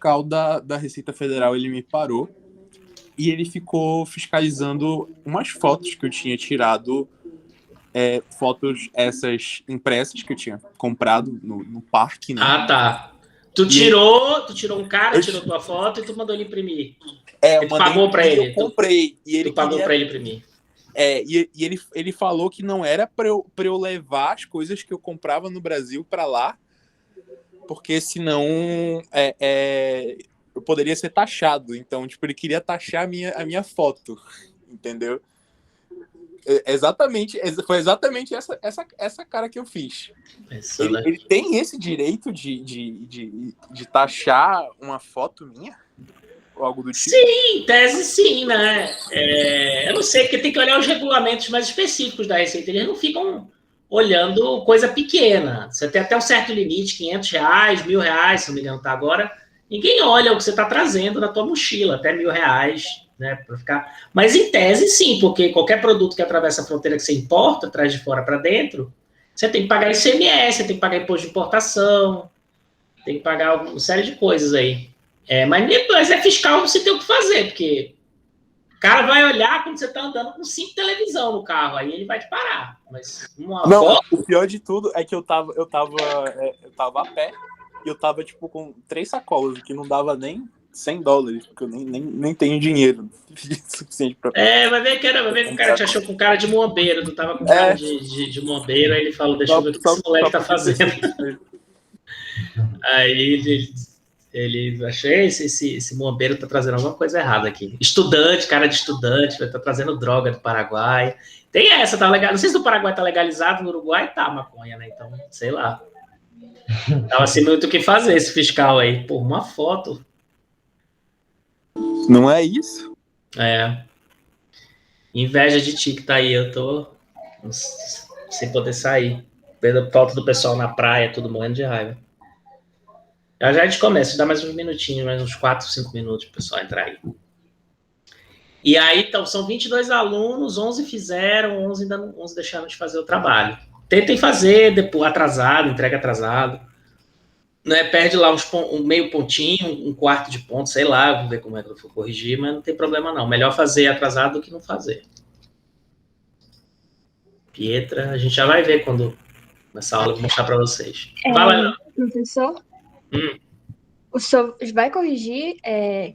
fiscal da Receita Federal, ele me parou e ele ficou fiscalizando umas fotos que eu tinha tirado, fotos essas impressas que eu tinha comprado no parque, né? Ah, tá. Tu tirou um cara, tirou tua foto e tu mandou ele imprimir. Eu tu pagou para ele. Eu comprei. E ele pagou para ele imprimir. E ele falou que não era para eu levar as coisas que eu comprava no Brasil para lá, porque senão eu poderia ser taxado. Então, tipo, ele queria taxar a minha foto, entendeu? Foi exatamente essa cara que eu fiz. Ele tem esse direito de taxar uma foto minha? Ou algo do tipo? Sim, em tese sim, né? Eu não sei, porque tem que olhar os regulamentos mais específicos da Receita. Eles não ficam olhando coisa pequena. Você tem até um certo limite, R$500, R$1.000, se não me engano, tá agora. Ninguém olha o que você está trazendo na tua mochila, até R$1.000, né? Para ficar. Mas em tese, sim, porque qualquer produto que atravessa a fronteira que você importa, traz de fora para dentro, você tem que pagar ICMS, você tem que pagar imposto de importação, tem que pagar uma série de coisas aí. Mas é fiscal, você tem o que fazer, porque o cara vai olhar quando você está andando com 5 televisão no carro, aí ele vai te parar. Mas o pior de tudo é que eu tava a pé e eu tava, tipo, com 3 sacolas, que não dava nem $100, porque eu nem tenho dinheiro suficiente pra... vai ver que o cara te achou com cara de mombeiro, tu tava com cara de mombeiro, aí ele falou, deixa eu ver o que esse moleque tá fazendo. Aí ele achou, esse mombeiro tá trazendo alguma coisa errada aqui. Cara de estudante, tá trazendo droga do Paraguai. Tem essa, tá legal. Não sei se do Paraguai tá legalizado, no Uruguai tá maconha, né? Então, sei lá. Tava sem muito o que fazer esse fiscal aí. Pô, uma foto. Não é isso? Inveja de ti que tá aí. Eu tô sem poder sair. Vendo falta do pessoal na praia, tudo morrendo de raiva. Já a gente começa, dá mais uns minutinhos, mais uns 4, 5 minutos pro pessoal entrar aí. E aí, então, são 22 alunos, 11 fizeram, 11 deixaram de fazer o trabalho. Tentem fazer depois atrasado, entrega atrasado. Né? Perde lá um meio pontinho, um quarto de ponto, sei lá, vamos ver como é que eu for corrigir, mas não tem problema não. Melhor fazer atrasado do que não fazer. Pietra, a gente já vai ver quando nessa aula eu vou mostrar para vocês. Vai lá. Professor? O senhor vai corrigir,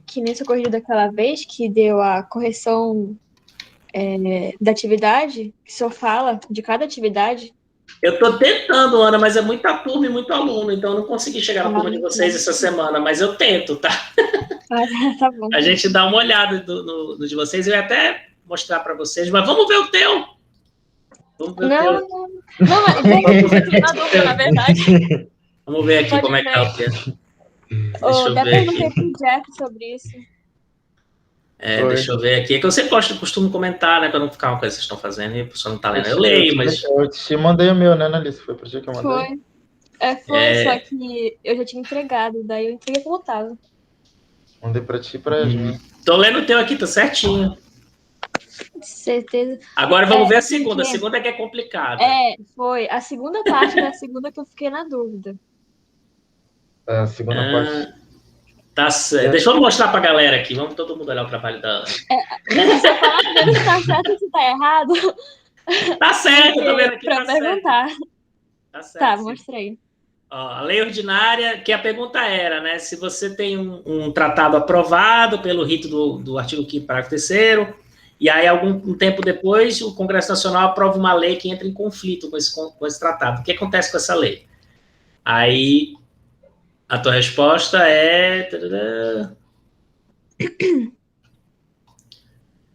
que nem você corrigiu daquela vez, que deu a correção da atividade, que o senhor fala de cada atividade? Eu estou tentando, Ana, mas é muita turma e muito aluno, então eu não consegui chegar na turma de vocês essa semana, mas eu tento, tá? Tá bom. A gente dá uma olhada no de vocês, eu ia até mostrar para vocês, mas vamos ver o teu. Vamos ver o teu. Não, na dúvida, na verdade. Vamos ver aqui como é que tá o teu. Deixa eu ver perguntei pro Jeff sobre isso. Deixa eu ver aqui. É que eu sempre costumo comentar, né? Pra não ficar uma coisa que vocês estão fazendo e a pessoa não tá lendo. Eu leio, mas. Eu te mandei o meu, né, Annalise? Foi pro dia que eu mandei? Foi, só que eu já tinha entregado, daí eu entreguei como tava. Mandei pra ti e pra Yasmin. Tô lendo o teu aqui, tá certinho. Certeza. Agora vamos ver a segunda. A segunda é que é complicada. Foi. A segunda parte da segunda que eu fiquei na dúvida. A segunda parte. Tá certo. Deixa eu mostrar pra galera aqui. Vamos todo mundo olhar o trabalho da Ana. Se eu falar primeiro se tá certo ou se tá errado. Tá certo, tô vendo aqui. Pra perguntar. Certo. Tá certo. Tá, mostrei. A lei ordinária, que a pergunta era, né? Se você tem um tratado aprovado pelo rito do artigo 5º, parágrafo 3º, e aí, um tempo depois, o Congresso Nacional aprova uma lei que entra em conflito com esse tratado. O que acontece com essa lei? Aí, a tua resposta é...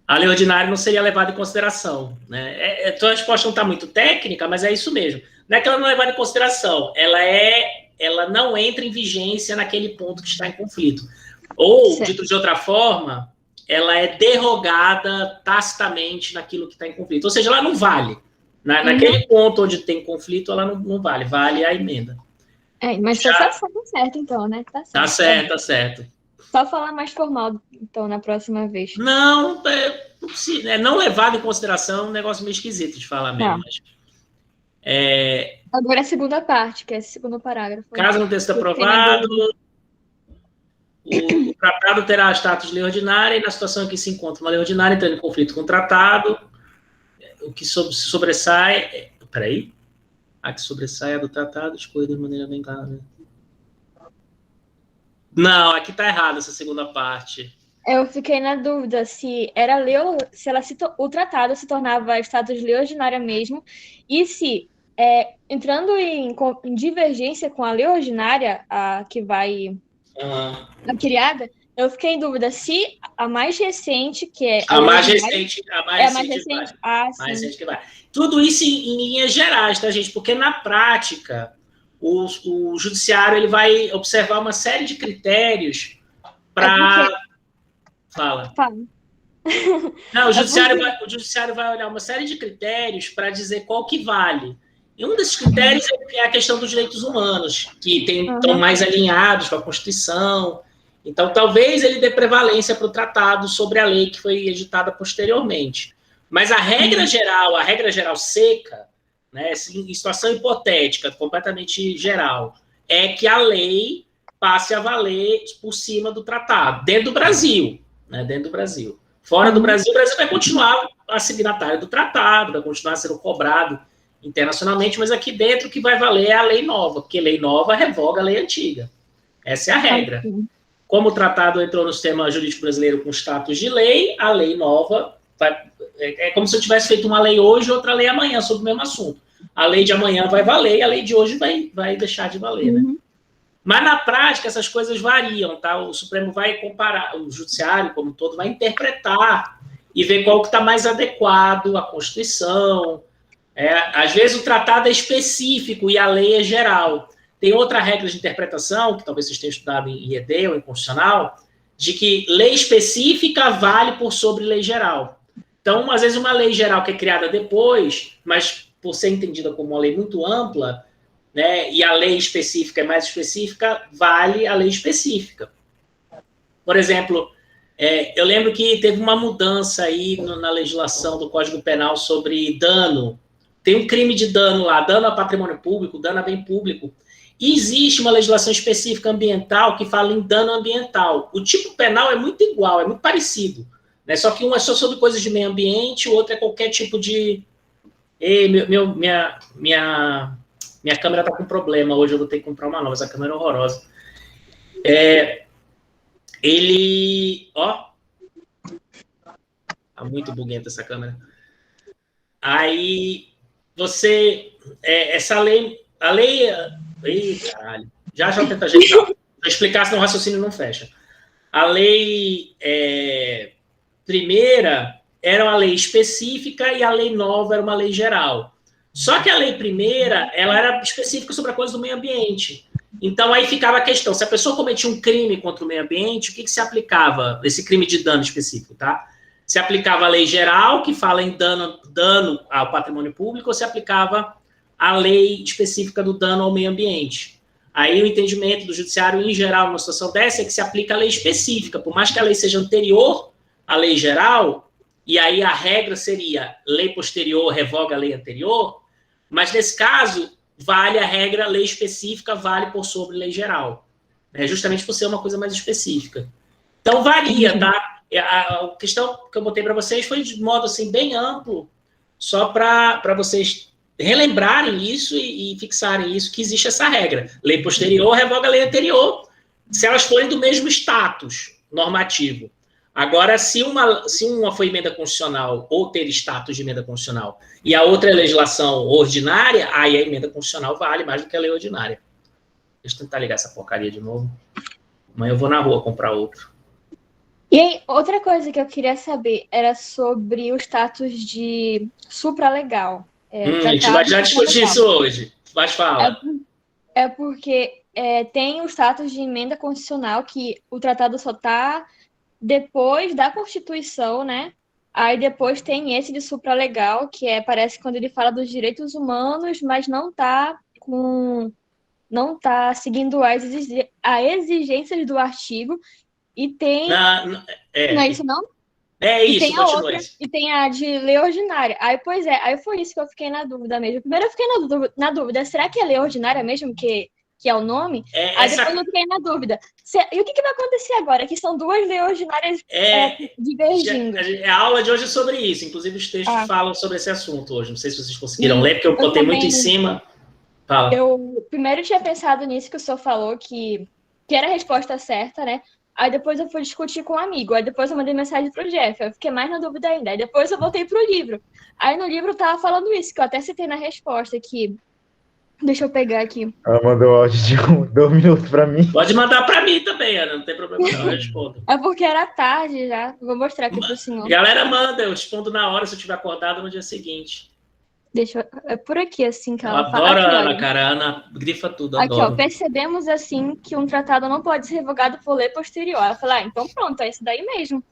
A lei ordinária não seria levada em consideração. Né? A tua resposta não está muito técnica, mas é isso mesmo. Não é que ela não é levada em consideração, ela não entra em vigência naquele ponto que está em conflito. Ou, dito de outra forma, ela é derrogada tacitamente naquilo que está em conflito. Ou seja, ela não vale. Naquele ponto onde tem conflito, ela não vale. Vale a emenda. Mas tá certo, então, né? Tá certo, tá certo. Só falar mais formal, então, na próxima vez. Não, não levado em consideração é um negócio meio esquisito de falar mesmo. Mas, agora a segunda parte, que é o segundo parágrafo. Caso não tenha sido aprovado, tratado terá status de lei ordinária e na situação em que se encontra uma lei ordinária entrando em conflito com o tratado, o que sobressai... Peraí. A que sobressai é do tratado, escolha de maneira bem clara. Não, aqui está errado essa segunda parte. Eu fiquei na dúvida se era lei ou se o tratado se tornava status de lei ordinária mesmo, e se, entrando em divergência com a lei ordinária, a que vai a criada, eu fiquei em dúvida se a mais recente, que é a mais recente, a mais recente. Mais recente que vai. Tudo isso em linhas gerais, tá, gente? Porque na prática o judiciário ele vai observar uma série de critérios para Fala. Não, o judiciário vai olhar uma série de critérios para dizer qual que vale. E um desses critérios é a questão dos direitos humanos, que estão mais alinhados com a Constituição. Então, talvez ele dê prevalência para o tratado sobre a lei que foi editada posteriormente. Mas a regra geral seca, né, em situação hipotética, completamente geral, é que a lei passe a valer por cima do tratado, dentro do Brasil. Né, dentro do Brasil. Fora do Brasil, o Brasil vai continuar a signatário do tratado, vai continuar sendo cobrado internacionalmente, mas aqui dentro o que vai valer é a lei nova, porque lei nova revoga a lei antiga. Essa é a regra. Como o tratado entrou no sistema jurídico brasileiro com status de lei, a lei nova é como se eu tivesse feito uma lei hoje e outra lei amanhã sobre o mesmo assunto. A lei de amanhã vai valer e a lei de hoje vai deixar de valer, né? Mas, na prática, essas coisas variam, tá? O Supremo vai comparar, o Judiciário, como um todo, vai interpretar e ver qual que está mais adequado à Constituição. Às vezes, o tratado é específico e a lei é geral. Tem outra regra de interpretação, que talvez vocês tenham estudado em IED ou em Constitucional, de que lei específica vale por sobre lei geral. Então, às vezes, uma lei geral que é criada depois, mas por ser entendida como uma lei muito ampla, né, e a lei específica é mais específica, vale a lei específica. Por exemplo, eu lembro que teve uma mudança aí na legislação do Código Penal sobre dano. Tem um crime de dano lá, dano a patrimônio público, dano a bem público. E existe uma legislação específica ambiental que fala em dano ambiental. O tipo penal é muito igual, é muito parecido. Né? Só que um é só sobre coisas de meio ambiente, o outro é qualquer tipo de... Minha câmera está com problema, hoje eu vou ter que comprar uma nova, essa câmera é horrorosa. Tá muito buguenta essa câmera. Aí, essa lei... A lei... Ih, caralho. Já vou tentar ajeitar. Vou explicar, senão o raciocínio não fecha. A lei primeira era uma lei específica e a lei nova era uma lei geral. Só que a lei primeira, ela era específica sobre a coisa do meio ambiente. Então, aí ficava a questão, se a pessoa cometia um crime contra o meio ambiente, o que se aplicava, esse crime de dano específico, tá? Se aplicava a lei geral, que fala em dano ao patrimônio público, ou se aplicava a lei específica do dano ao meio ambiente. Aí o entendimento do judiciário, em geral, numa situação dessa, é que se aplica a lei específica, por mais que a lei seja anterior à lei geral, e aí a regra seria lei posterior revoga a lei anterior, mas nesse caso, vale a regra, lei específica vale por sobre lei geral. Justamente por ser uma coisa mais específica. Então, varia, tá? A questão que eu botei para vocês foi de modo assim, bem amplo, só para vocês relembrarem isso e fixarem isso, que existe essa regra. Lei posterior revoga a lei anterior, se elas forem do mesmo status normativo. Agora, se uma foi emenda constitucional ou ter status de emenda constitucional e a outra é legislação ordinária, aí a emenda constitucional vale mais do que a lei ordinária. Deixa eu tentar ligar essa porcaria de novo. Amanhã eu vou na rua comprar outro. E aí, outra coisa que eu queria saber era sobre o status de supralegal. A gente vai já discutir isso hoje. Pode falar. É porque tem o status de emenda constitucional, que o tratado só está depois da Constituição, né? Aí depois tem esse de supralegal, que parece quando ele fala dos direitos humanos, mas não está seguindo as exigências do artigo. E tem... Não é isso, não? É isso, tem a outra, e tem a de lei ordinária. Aí foi isso que eu fiquei na dúvida mesmo. Primeiro eu fiquei na dúvida, será que é lei ordinária mesmo que que é o nome, aí depois eu fiquei na dúvida. E o que vai acontecer agora? Que são duas leis ordinárias divergindo. A aula de hoje é sobre isso. Inclusive, os textos falam sobre esse assunto hoje. Não sei se vocês conseguiram ler, porque eu botei muito em cima. Fala. Eu primeiro tinha pensado nisso que o senhor falou, que era a resposta certa, né? Aí depois eu fui discutir com um amigo. Aí depois eu mandei mensagem pro Jeff. Eu fiquei mais na dúvida ainda. Aí depois eu voltei pro livro. Aí no livro tava falando isso, que eu até citei na resposta, que... Deixa eu pegar aqui. Ela mandou áudio de 2 minutos pra mim. Pode mandar pra mim também, Ana. Não tem problema não, eu respondo. É porque era tarde já. Vou mostrar aqui pro senhor. Galera, manda. Eu respondo na hora se eu estiver acordado no dia seguinte. É por aqui, assim, que ela fala. Adoro a Ana, cara. A Ana grifa tudo, aqui, adoro. Ó, percebemos, assim, que um tratado não pode ser revogado por lei posterior. Ela fala, então pronto, é isso daí mesmo.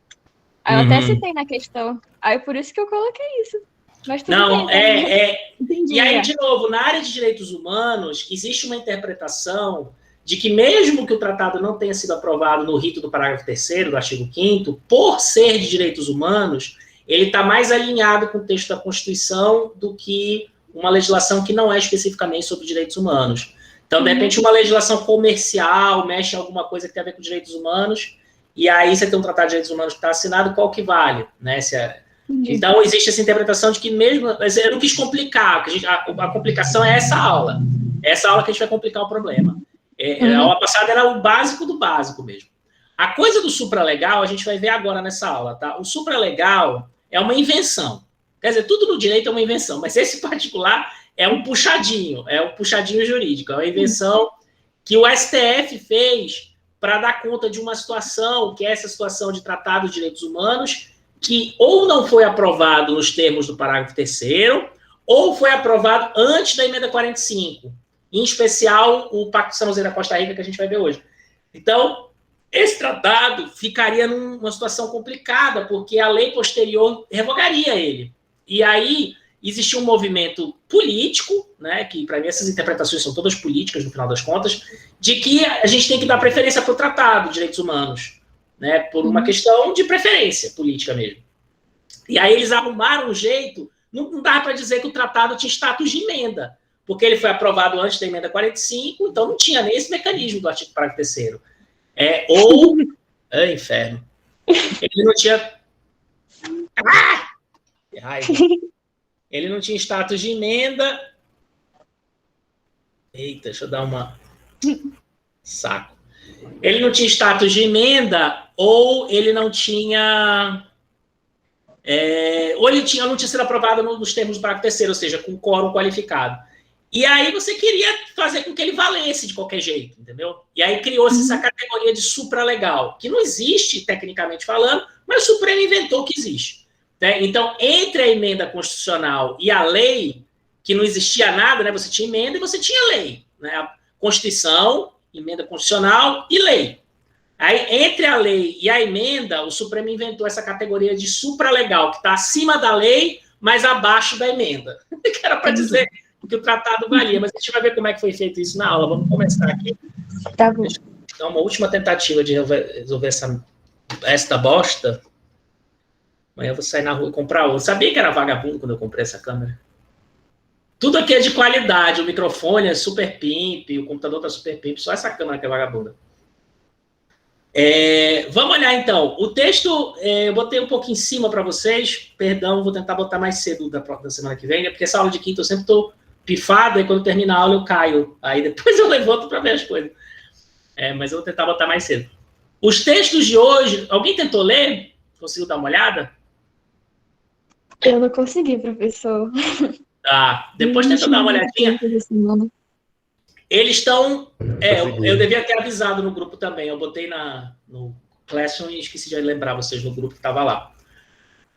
Aí eu até citei na questão. Aí por isso que eu coloquei isso. Mas tudo não, bem, Entendi, e aí, de novo, na área de direitos humanos, existe uma interpretação de que mesmo que o tratado não tenha sido aprovado no rito do parágrafo 3º do artigo 5º, por ser de direitos humanos, ele está mais alinhado com o texto da Constituição do que uma legislação que não é especificamente sobre direitos humanos. Então, de repente, uma legislação comercial mexe em alguma coisa que tem a ver com direitos humanos, e aí você tem um tratado de direitos humanos que está assinado, qual que vale, né? Então, existe essa interpretação de que mesmo... Mas eu não quis complicar, porque a complicação é essa aula. É essa aula que a gente vai complicar o problema. A aula passada era o básico do básico mesmo. A coisa do supralegal, a gente vai ver agora nessa aula, tá? O supralegal é uma invenção. Quer dizer, tudo no direito é uma invenção, mas esse particular é um puxadinho jurídico. É uma invenção que o STF fez para dar conta de uma situação, que é essa situação de tratado de direitos humanos, que ou não foi aprovado nos termos do parágrafo 3º, ou foi aprovado antes da emenda 45, em especial o Pacto de São José da Costa Rica, que a gente vai ver hoje. Então, esse tratado ficaria numa situação complicada, porque a lei posterior revogaria ele. E aí, existia um movimento político, né, que para mim essas interpretações são todas políticas, no final das contas, de que a gente tem que dar preferência para o tratado de direitos humanos, né, por uma questão de preferência política mesmo. E aí eles arrumaram um jeito, não dá para dizer que o tratado tinha status de emenda, porque ele foi aprovado antes da emenda 45, então não tinha nem esse mecanismo do artigo parágrafo 3º. Inferno. Ele não tinha... Ele não tinha status de emenda. Eita, deixa eu dar uma... Saco. Ele não tinha status de emenda, ou ele não tinha... ou ele não tinha sido aprovado nos termos do parágrafo 3º, ou seja, com quórum qualificado. E aí você queria fazer com que ele valesse de qualquer jeito, entendeu? E aí criou-se essa categoria de supralegal, que não existe, tecnicamente falando, mas o Supremo inventou que existe. Né? Então, entre a emenda constitucional e a lei, que não existia nada, né? Você tinha emenda e você tinha lei. Né? A Constituição, emenda constitucional e lei. Aí, entre a lei e a emenda, o Supremo inventou essa categoria de supralegal, que está acima da lei, mas abaixo da emenda. Que era para dizer que o tratado valia, mas a gente vai ver como é que foi feito isso na aula. Vamos começar aqui. Tá bom. Deixa eu dar uma última tentativa de resolver esta bosta. Amanhã eu vou sair na rua e comprar outra. Sabia que era vagabundo quando eu comprei essa câmera? Tudo aqui é de qualidade. O microfone é super pimp, o computador tá super pimp, só essa câmera que é vagabunda. Vamos olhar, então. O texto, eu botei um pouco em cima para vocês. Perdão, vou tentar botar mais cedo da semana que vem, né? Porque essa aula de quinta eu sempre estou pifado, e quando termina a aula eu caio. Aí depois eu levanto para ver as coisas. Mas eu vou tentar botar mais cedo. Os textos de hoje, alguém tentou ler? Conseguiu dar uma olhada? Eu não consegui, professor. Tá, depois tenta dar uma olhadinha. Eles estão... eu devia ter avisado no grupo também. Eu botei no Classroom e esqueci de lembrar vocês no grupo que estava lá.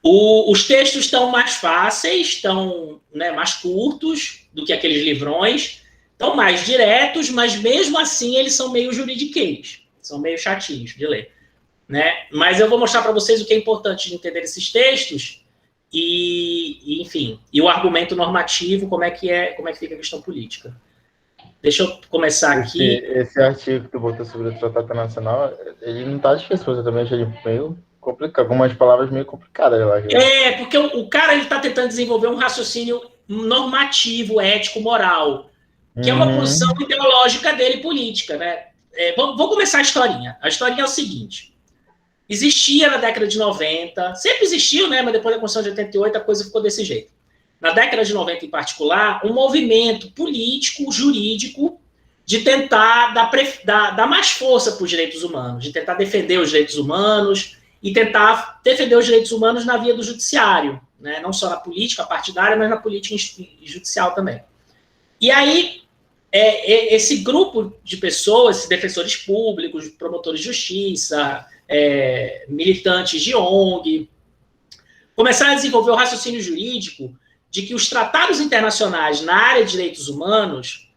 Os textos estão mais fáceis, estão, né, mais curtos do que aqueles livrões, estão mais diretos, mas mesmo assim eles são meio juridiquês, são meio chatinhos de ler. Né? Mas eu vou mostrar para vocês o que é importante de entender esses textos e, enfim, e o argumento normativo, como é que fica a questão política. Deixa eu começar aqui. Esse artigo que tu botou sobre o Tratado Internacional, ele não está difícil, eu também achei meio complicado, algumas palavras meio complicadas. Eu acho. Porque o cara está tentando desenvolver um raciocínio normativo, ético, moral. que é uma posição ideológica dele, política, né? Vou começar a historinha. A historinha é o seguinte. Existia na década de 90, sempre existiu, né? Mas depois da Constituição de 88 a coisa ficou desse jeito. Na década de 90 em particular, um movimento político, jurídico, de tentar dar mais força para os direitos humanos, de tentar defender os direitos humanos e tentar defender os direitos humanos na via do judiciário, né? Não só na política partidária, mas na política judicial também. E aí, esse grupo de pessoas, defensores públicos, promotores de justiça, militantes de ONG, começaram a desenvolver o raciocínio jurídico de que os tratados internacionais na área de direitos humanos,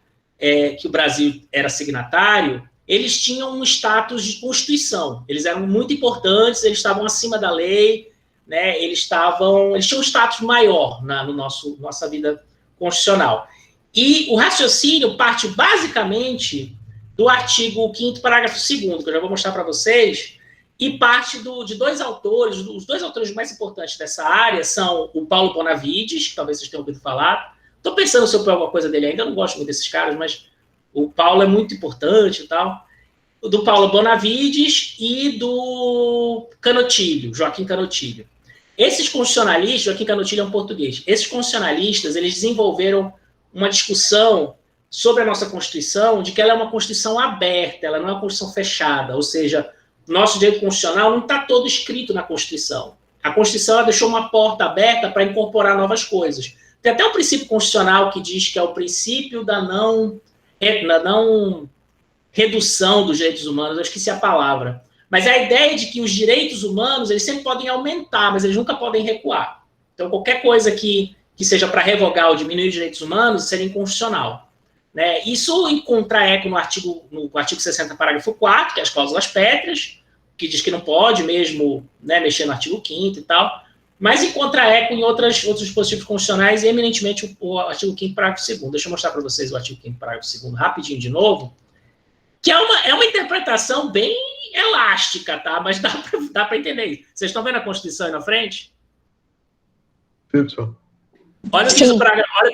que o Brasil era signatário, eles tinham um status de constituição. Eles eram muito importantes, eles estavam acima da lei, né? Eles tinham um status maior nossa vida constitucional. E o raciocínio parte basicamente do artigo 5º, parágrafo 2º, que eu já vou mostrar para vocês, e parte de dois autores. Os dois autores mais importantes dessa área são o Paulo Bonavides, que talvez vocês tenham ouvido falar. Estou pensando se eu pego alguma coisa dele ainda, eu não gosto muito desses caras, mas o Paulo é muito importante e tal. Do Paulo Bonavides e do Canotilho, Joaquim Canotilho. Esses constitucionalistas, Joaquim Canotilho é um português, esses constitucionalistas, eles desenvolveram uma discussão sobre a nossa Constituição, de que ela é uma Constituição aberta, ela não é uma Constituição fechada, ou seja, nosso direito constitucional não está todo escrito na Constituição. A Constituição ela deixou uma porta aberta para incorporar novas coisas. Tem até um princípio constitucional que diz que é o princípio da não redução dos direitos humanos, eu esqueci a palavra. Mas a ideia de que os direitos humanos, eles sempre podem aumentar, mas eles nunca podem recuar. Então, qualquer coisa que seja para revogar ou diminuir os direitos humanos seria inconstitucional. Né? Isso encontra eco no artigo 60, parágrafo 4, que é as cláusulas pétreas, que diz que não pode mesmo, né, mexer no artigo 5º e tal, mas encontra eco em outros dispositivos constitucionais, e eminentemente o artigo 5º, parágrafo 2º. Deixa eu mostrar para vocês o artigo 5º, parágrafo 2º, rapidinho de novo, que é uma interpretação bem elástica, tá? Mas dá para entender isso. Vocês estão vendo a Constituição aí na frente? Isso. Olha o que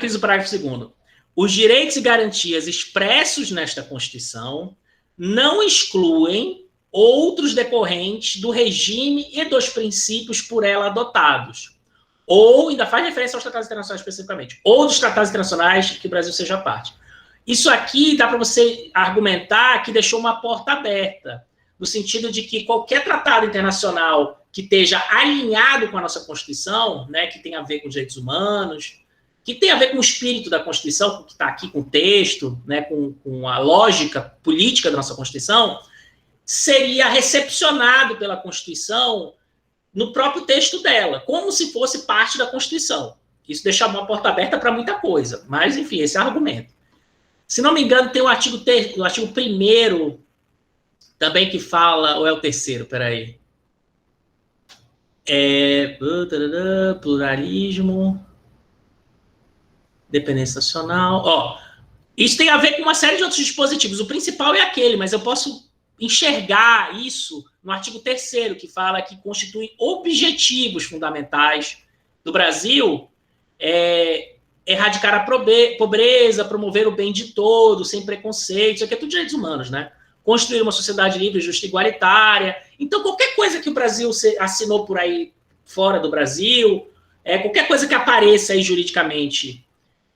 diz o parágrafo 2º. Os direitos e garantias expressos nesta Constituição não excluem outros decorrentes do regime e dos princípios por ela adotados. Ou, ainda faz referência aos tratados internacionais especificamente, ou dos tratados internacionais que o Brasil seja parte. Isso aqui dá para você argumentar que deixou uma porta aberta, no sentido de que qualquer tratado internacional que esteja alinhado com a nossa Constituição, né, que tem a ver com os direitos humanos, que tem a ver com o espírito da Constituição, que está aqui com o texto, né, com a lógica política da nossa Constituição, seria recepcionado pela Constituição no próprio texto dela, como se fosse parte da Constituição. Isso deixa uma porta aberta para muita coisa, mas, enfim, esse é o argumento. Se não me engano, tem o artigo 1º também que fala, ou é o 3º, peraí. Pluralismo, dependência nacional. Ó, isso tem a ver com uma série de outros dispositivos. O principal é aquele, mas eu posso enxergar isso no artigo 3º, que fala que constitui objetivos fundamentais do Brasil, erradicar a pobreza, promover o bem de todos, sem preconceito, isso aqui é tudo direitos humanos, né? Construir uma sociedade livre, justa e igualitária. Então, qualquer coisa que o Brasil assinou por aí fora do Brasil, qualquer coisa que apareça aí juridicamente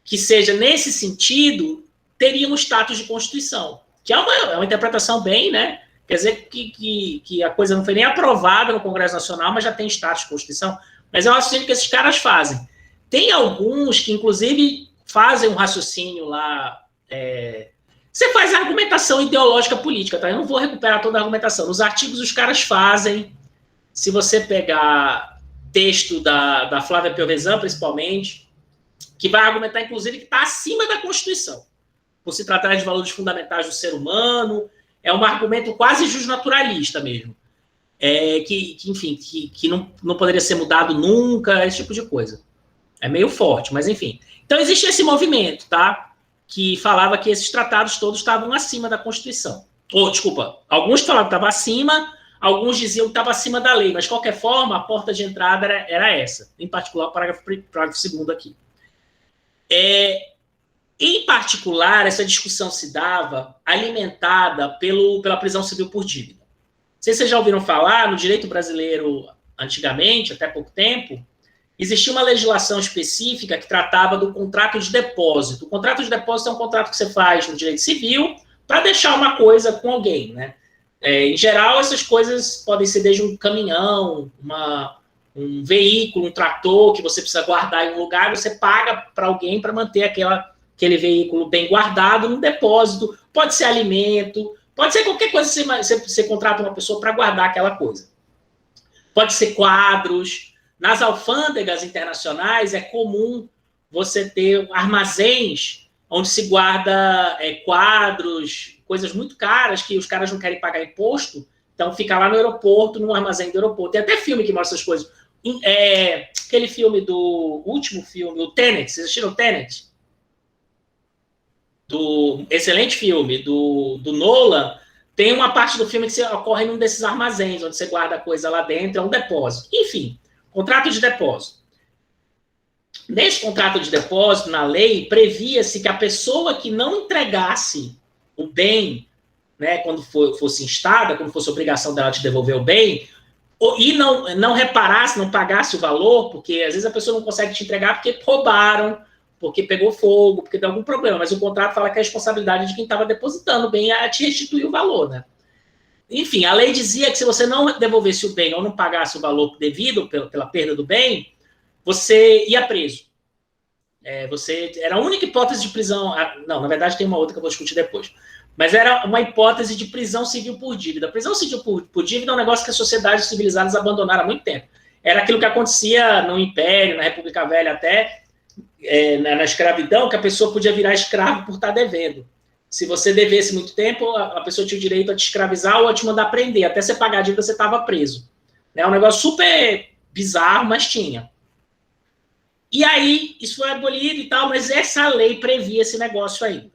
que seja nesse sentido, teria um status de Constituição, que é uma interpretação bem, né? Quer dizer que a coisa não foi nem aprovada no Congresso Nacional, mas já tem status de Constituição. Mas é um raciocínio que esses caras fazem. Tem alguns que, inclusive, fazem um raciocínio lá. Você faz a argumentação ideológica política, tá? Eu não vou recuperar toda a argumentação. Nos artigos, os caras fazem. Se você pegar texto da Flávia Piovesan, principalmente, que vai argumentar, inclusive, que está acima da Constituição, por se tratar de valores fundamentais do ser humano. É um argumento quase justnaturalista mesmo. Que não poderia ser mudado nunca, esse tipo de coisa. É meio forte, mas enfim. Então, existe esse movimento, tá? Que falava que esses tratados todos estavam acima da Constituição. Alguns falavam que estavam acima, alguns diziam que estava acima da lei, mas, de qualquer forma, a porta de entrada era essa. Em particular, o parágrafo 2º aqui. Em particular, essa discussão se dava alimentada pela prisão civil por dívida. Não sei se vocês já ouviram falar, no direito brasileiro, antigamente, até pouco tempo, existia uma legislação específica que tratava do contrato de depósito. O contrato de depósito é um contrato que você faz no direito civil para deixar uma coisa com alguém, né? Em geral, essas coisas podem ser desde um caminhão, um veículo, um trator que você precisa guardar em um lugar, você paga para alguém para manter aquele veículo bem guardado no depósito. Pode ser alimento, pode ser qualquer coisa que você contrata uma pessoa para guardar aquela coisa. Pode ser quadros. Nas alfândegas internacionais é comum você ter armazéns onde se guarda quadros, coisas muito caras que os caras não querem pagar imposto, então fica lá no aeroporto, no armazém do aeroporto. Tem até filme que mostra essas coisas. Aquele filme o último filme, o Tenet, vocês assistiram o Tenet? Excelente filme, do Nolan. Tem uma parte do filme que ocorre num desses armazéns, onde você guarda a coisa lá dentro, é um depósito. Enfim, contrato de depósito. Nesse contrato de depósito, na lei, previa-se que a pessoa que não entregasse o bem, né, quando fosse instada, quando fosse obrigação dela te devolver o bem, e não reparasse, não pagasse o valor, porque às vezes a pessoa não consegue te entregar porque roubaram, porque pegou fogo, porque tem algum problema, mas o contrato fala que é a responsabilidade de quem estava depositando o bem a te restituir o valor, né? Enfim, a lei dizia que se você não devolvesse o bem ou não pagasse o valor devido pela perda do bem, você ia preso. Era a única hipótese de prisão. Não, na verdade tem uma outra que eu vou discutir depois. Mas era uma hipótese de prisão civil por dívida. Prisão civil por dívida é um negócio que as sociedades civilizadas abandonaram há muito tempo. Era aquilo que acontecia no Império, na República Velha até, na escravidão, que a pessoa podia virar escravo por estar devendo. Se você devesse muito tempo, a pessoa tinha o direito a te escravizar ou a te mandar prender. Até você pagar a dívida, você estava preso. É um negócio super bizarro, mas tinha. E aí, isso foi abolido e tal, mas essa lei previa esse negócio ainda.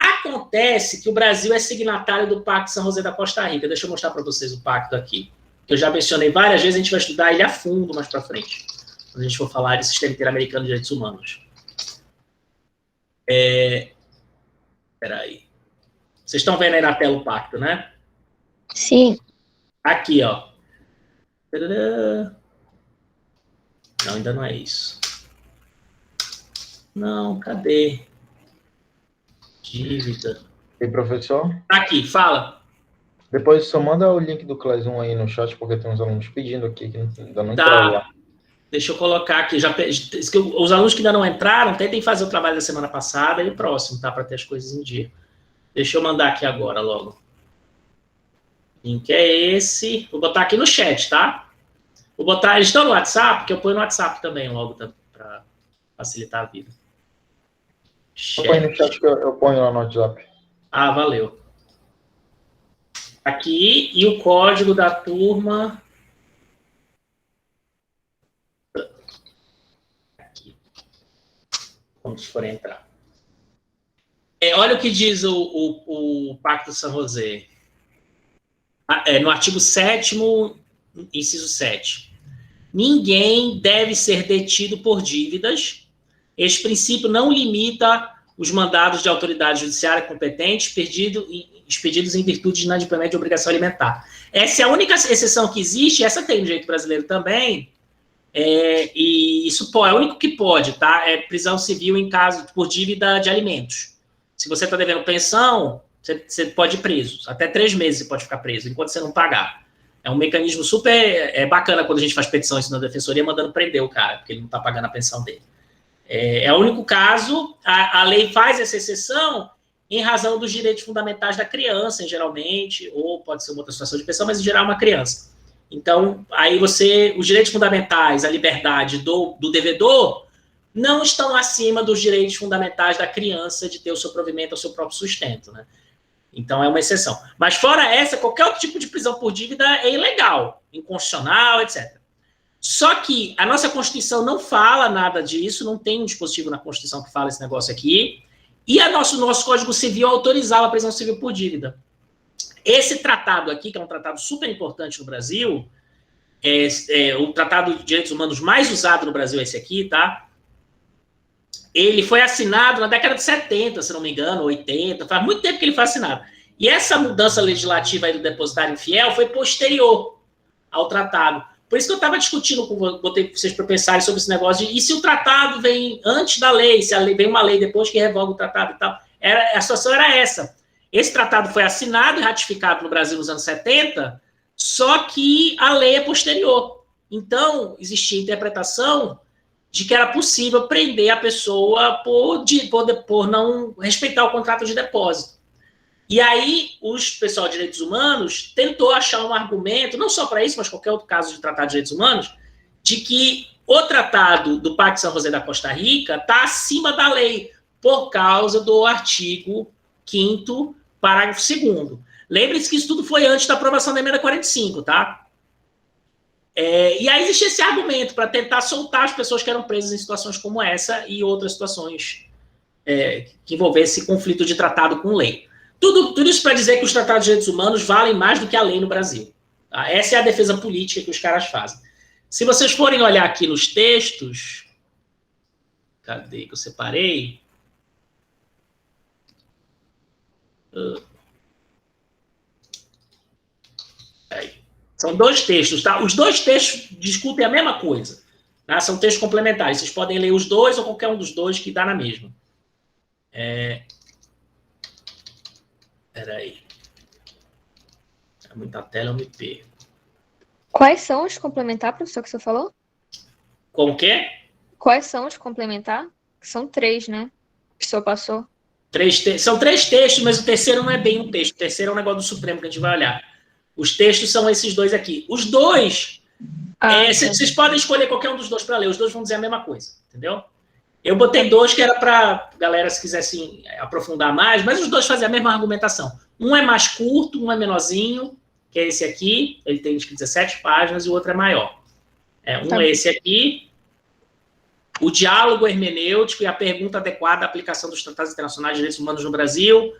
Acontece que o Brasil é signatário do Pacto de São José da Costa Rica. Deixa eu mostrar para vocês o pacto aqui. Que eu já mencionei várias vezes, a gente vai estudar ele a fundo mais para frente. Quando a gente for falar de Sistema Interamericano de Direitos Humanos. Peraí. Vocês estão vendo aí na tela o pacto, né? Sim. Aqui, ó. Não, ainda não é isso. Não, cadê? Dívida. E professor? Aqui, fala. Depois só manda o link do Class 1 aí no chat, porque tem uns alunos pedindo aqui que ainda não entraram lá. Deixa eu colocar aqui. Os alunos que ainda não entraram, tentem fazer o trabalho da semana passada e o próximo, tá? Para ter as coisas em dia. Deixa eu mandar aqui agora, logo. O link é esse. Vou botar aqui no chat, tá? Eles estão no WhatsApp, que eu ponho no WhatsApp também, logo, para facilitar a vida. Eu ponho no chat que eu ponho lá no WhatsApp. Ah, valeu. Aqui, e o código da turma. Aqui. Quando for entrar. Olha o que diz o Pacto de São José. No artigo 7º, inciso 7. Ninguém deve ser detido por dívidas. Este princípio não limita os mandados de autoridade judiciária competente expedidos em virtude de inadimplemento de obrigação alimentar. Essa é a única exceção que existe, essa tem no direito brasileiro também, e isso é o único que pode, tá? É prisão civil em caso por dívida de alimentos. Se você está devendo pensão, você pode ir preso. Até 3 meses você pode ficar preso, enquanto você não pagar. É um mecanismo super bacana quando a gente faz petição na defensoria, mandando prender o cara, porque ele não está pagando a pensão dele. É o único caso, a lei faz essa exceção em razão dos direitos fundamentais da criança, geralmente, ou pode ser uma outra situação de pensão, mas em geral é uma criança. Então, aí os direitos fundamentais, a liberdade do devedor, não estão acima dos direitos fundamentais da criança de ter o seu provimento, o seu próprio sustento, né? Então, é uma exceção. Mas, fora essa, qualquer outro tipo de prisão por dívida é ilegal, inconstitucional, etc. Só que a nossa Constituição não fala nada disso, não tem um dispositivo na Constituição que fala esse negócio aqui, e nosso Código Civil autorizava a prisão civil por dívida. Esse tratado aqui, que é um tratado super importante no Brasil, o tratado de direitos humanos mais usado no Brasil é esse aqui, tá? ele foi assinado na década de 70, se não me engano, 80, faz muito tempo que ele foi assinado. E essa mudança legislativa aí do depositário infiel foi posterior ao tratado. Por isso que eu estava discutindo com vocês para pensarem sobre esse negócio de, e se o tratado vem antes da lei, se a lei, vem uma lei depois que revoga o tratado e tal. A situação era essa. Esse tratado foi assinado e ratificado no Brasil nos anos 70, só que a lei é posterior. Então, existia interpretação de que era possível prender a pessoa por não respeitar o contrato de depósito. E aí, o pessoal de direitos humanos tentou achar um argumento, não só para isso, mas qualquer outro caso de tratado de direitos humanos, de que o tratado do Pacto de São José da Costa Rica está acima da lei, por causa do artigo 5º, parágrafo 2º. Lembre-se que isso tudo foi antes da aprovação da emenda 45, tá? E aí existe esse argumento para tentar soltar as pessoas que eram presas em situações como essa e outras situações que envolvessem conflito de tratado com lei. Tudo isso para dizer que os tratados de direitos humanos valem mais do que a lei no Brasil. Tá? Essa é a defesa política que os caras fazem. Se vocês forem olhar aqui nos textos... Cadê que eu separei? São 2 textos, tá? Os 2 textos discutem a mesma coisa. Tá? São textos complementares. Vocês podem ler os 2 ou qualquer um dos 2 que dá na mesma. Peraí. É muita tela, eu me perco. Quais são os complementar, professor, que você falou? Com o quê? Quais são os complementar? São 3, né? Que o senhor passou. São 3 textos, mas o terceiro não é bem um texto. O terceiro é um negócio do Supremo que a gente vai olhar. Os textos são esses 2 aqui. Os 2, vocês podem escolher qualquer um dos 2 para ler. Os 2 vão dizer a mesma coisa, entendeu? Eu botei 2 que era para galera, se quisesse aprofundar mais, mas os 2 fazem a mesma argumentação. Um é mais curto, um é menorzinho, que é esse aqui. Ele tem 17 páginas e o outro é maior. É esse aqui. O diálogo hermenêutico e a pergunta adequada à aplicação dos tratados internacionais de direitos humanos no Brasil,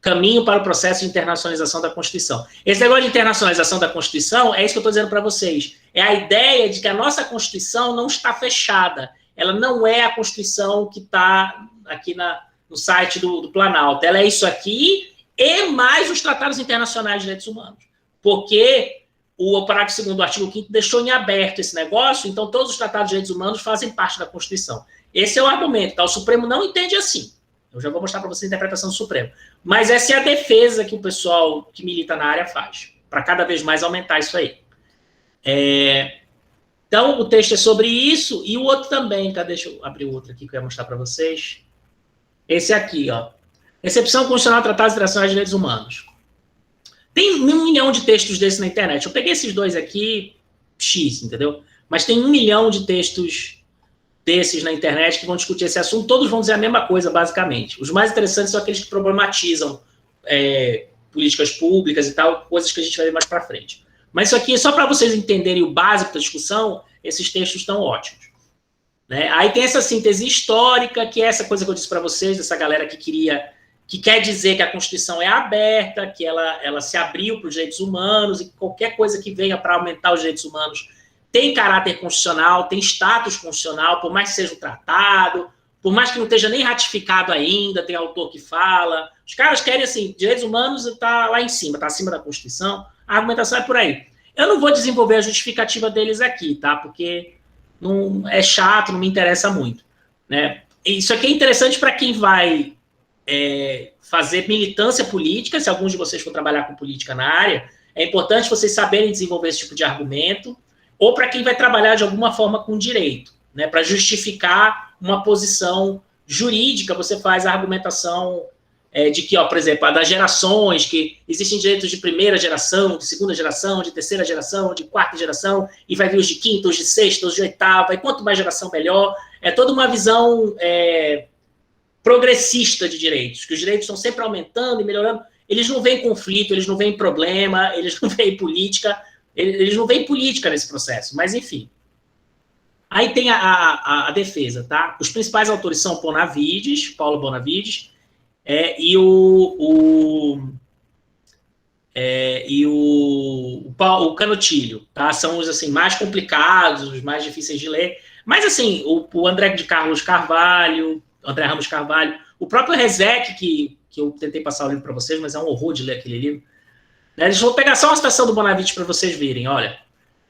caminho para o processo de internacionalização da Constituição. Esse negócio de internacionalização da Constituição é isso que eu estou dizendo para vocês. É a ideia de que a nossa Constituição não está fechada. Ela não é a Constituição que está aqui no site do Planalto. Ela é isso aqui e mais os tratados internacionais de direitos humanos. Porque o parágrafo 2º do artigo 5º deixou em aberto esse negócio, então todos os tratados de direitos humanos fazem parte da Constituição. Esse é o argumento, tá? O Supremo não entende assim. Eu já vou mostrar para vocês a interpretação do Supremo. Mas essa é a defesa que o pessoal que milita na área faz, para cada vez mais aumentar isso aí. Então, o texto é sobre isso, e o outro também, tá? Deixa eu abrir o outro aqui que eu ia mostrar para vocês. Esse aqui, ó. Recepção Constitucional Tratados Internacionais de Direitos Humanos. Tem 1 milhão de textos desses na internet. Eu peguei esses 2 aqui, X, entendeu? Mas tem 1 milhão de textos desses na internet que vão discutir esse assunto. Todos vão dizer a mesma coisa, basicamente. Os mais interessantes são aqueles que problematizam políticas públicas e tal, coisas que a gente vai ver mais para frente. Mas isso aqui, só para vocês entenderem o básico da discussão, esses textos estão ótimos. Né? Aí tem essa síntese histórica, que é essa coisa que eu disse para vocês, dessa galera que quer dizer que a Constituição é aberta, que ela se abriu para os direitos humanos, e que qualquer coisa que venha para aumentar os direitos humanos tem caráter constitucional, tem status constitucional, por mais que seja um tratado, por mais que não esteja nem ratificado ainda, tem autor que fala. Os caras querem, assim, direitos humanos está lá em cima, está acima da Constituição, a argumentação é por aí. Eu não vou desenvolver a justificativa deles aqui, tá? Porque não é chato, não me interessa muito. Né? Isso aqui é interessante para quem vai fazer militância política, se alguns de vocês for trabalhar com política na área, é importante vocês saberem desenvolver esse tipo de argumento, ou para quem vai trabalhar de alguma forma com direito, né? Para justificar uma posição jurídica, você faz a argumentação de que, ó, por exemplo, das gerações, que existem direitos de primeira geração, de segunda geração, de terceira geração, de quarta geração, e vai vir os de quinta, os de sexta, os de oitava, e quanto mais geração, melhor. É toda uma visão progressista de direitos, que os direitos estão sempre aumentando e melhorando. Eles não veem conflito, eles não veem problema, eles não veem política, eles não veem política nesse processo, mas enfim. Aí tem a defesa, tá? Os principais autores são Paulo Bonavides, e o Canutilho, tá? São os assim, mais complicados, os mais difíceis de ler. Mas assim, o André de Carlos Carvalho, André Ramos Carvalho, o próprio Rezec, que eu tentei passar o livro para vocês, mas é um horror de ler aquele livro. Né? Vou pegar só uma citação do Bonavite para vocês verem, olha.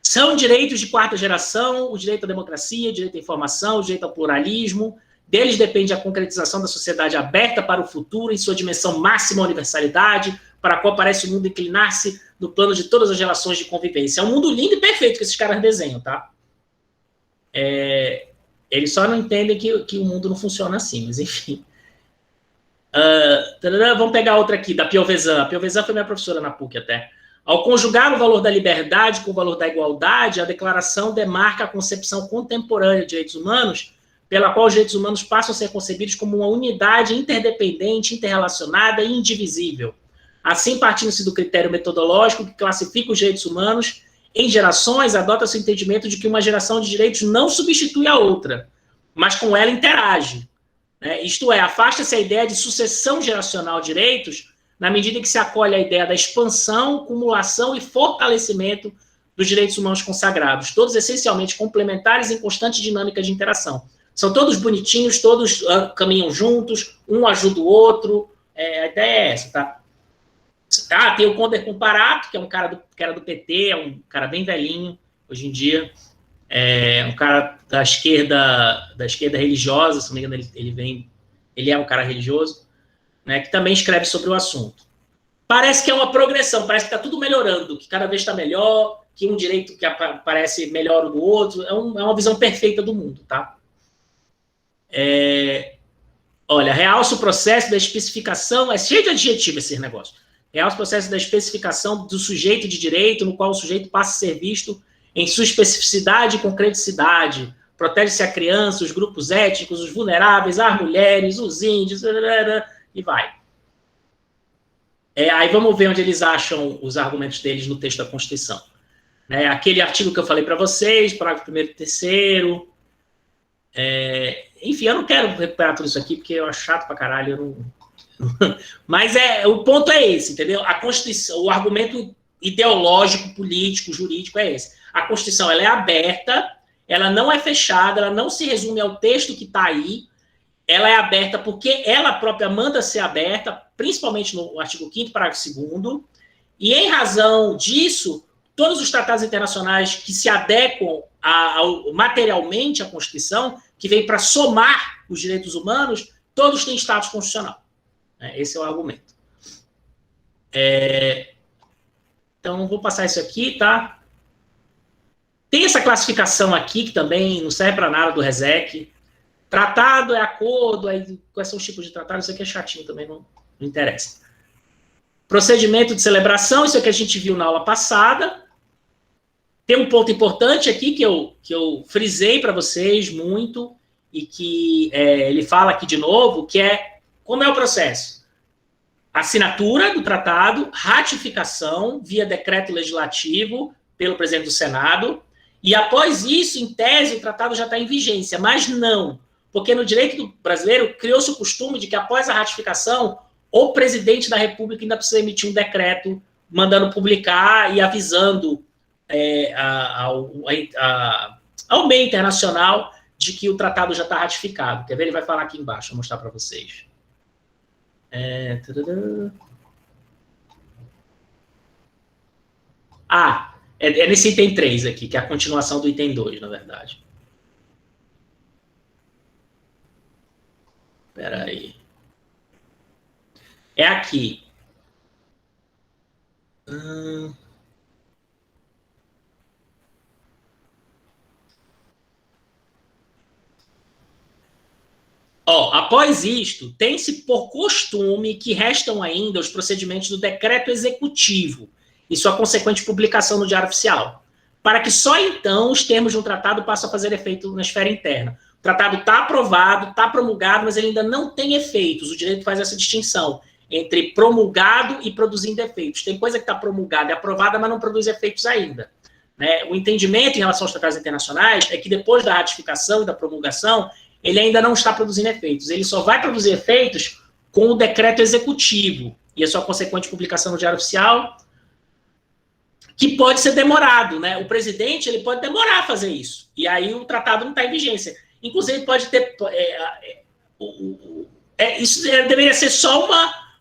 São direitos de quarta geração, o direito à democracia, o direito à informação, o direito ao pluralismo. Deles depende a concretização da sociedade aberta para o futuro, em sua dimensão máxima universalidade, para a qual parece o mundo inclinar-se no plano de todas as relações de convivência. É um mundo lindo e perfeito que esses caras desenham, tá? Eles só não entendem que o mundo não funciona assim, mas enfim. Vamos pegar outra aqui, da Piovesan. A Piovesan foi minha professora na PUC até. Ao conjugar o valor da liberdade com o valor da igualdade, a declaração demarca a concepção contemporânea de direitos humanos, pela qual os direitos humanos passam a ser concebidos como uma unidade interdependente, interrelacionada e indivisível. Assim, partindo-se do critério metodológico que classifica os direitos humanos em gerações, adota-se o entendimento de que uma geração de direitos não substitui a outra, mas com ela interage. Né? Isto é, afasta-se a ideia de sucessão geracional de direitos na medida em que se acolhe a ideia da expansão, acumulação e fortalecimento dos direitos humanos consagrados, todos essencialmente complementares em constante dinâmica de interação. São todos bonitinhos, todos caminham juntos, um ajuda o outro, a ideia é essa, tá? Tem o Conder Comparato, que é um cara que era do PT, é um cara bem velhinho, hoje em dia, um cara da esquerda religiosa, se não me engano, ele é um cara religioso, né, que também escreve sobre o assunto. Parece que é uma progressão, parece que está tudo melhorando, que cada vez está melhor, que um direito que parece melhor do outro, é uma visão perfeita do mundo, tá? Olha, realça o processo da especificação, é cheio de adjetivo esse negócio, realça o processo da especificação do sujeito de direito, no qual o sujeito passa a ser visto em sua especificidade e concreticidade, protege-se a criança, os grupos étnicos, os vulneráveis, as mulheres, os índios, e vai. Aí vamos ver onde eles acham os argumentos deles no texto da Constituição. Né? Aquele artigo que eu falei para vocês, parágrafo 1º e 3º. Enfim, eu não quero recuperar tudo isso aqui, porque eu acho chato pra caralho. Mas o ponto é esse, entendeu? A Constituição, o argumento ideológico, político, jurídico é esse. A Constituição ela é aberta, ela não é fechada, ela não se resume ao texto que está aí, ela é aberta porque ela própria manda ser aberta, principalmente no artigo 5º, parágrafo 2º, e em razão disso, todos os tratados internacionais que se adequam materialmente à Constituição, que vem para somar os direitos humanos, todos têm status constitucional. Esse é o argumento. Então, vou passar isso aqui, tá? Tem essa classificação aqui, que também não serve para nada, do Rezec. Tratado é acordo, aí, quais são os tipos de tratado, isso aqui é chatinho também, não interessa. Procedimento de celebração, isso é o que a gente viu na aula passada. Tem um ponto importante aqui que eu frisei para vocês muito, e que ele fala aqui de novo, que é como é o processo. Assinatura do tratado, ratificação via decreto legislativo pelo presidente do Senado, e após isso, em tese, o tratado já está em vigência, mas não, porque no direito brasileiro criou-se o costume de que após a ratificação, o presidente da República ainda precisa emitir um decreto mandando publicar e avisando ao meio internacional de que o tratado já está ratificado. Quer ver? Ele vai falar aqui embaixo, vou mostrar para vocês. É nesse item 3 aqui, que é a continuação do item 2, na verdade. Espera aí. É aqui. Após isto, tem-se por costume que restam ainda os procedimentos do decreto executivo e sua consequente publicação no Diário Oficial, para que só então os termos de um tratado passem a fazer efeito na esfera interna. O tratado está aprovado, está promulgado, mas ele ainda não tem efeitos. O direito faz essa distinção entre promulgado e produzindo efeitos. Tem coisa que está promulgada e aprovada, mas não produz efeitos ainda. Né? O entendimento em relação aos tratados internacionais é que depois da ratificação e da promulgação, ele ainda não está produzindo efeitos. Ele só vai produzir efeitos com o decreto executivo e a sua consequente publicação no Diário Oficial, que pode ser demorado, né? O presidente ele pode demorar a fazer isso. E aí o tratado não está em vigência. Inclusive, pode ter... Isso deveria ser só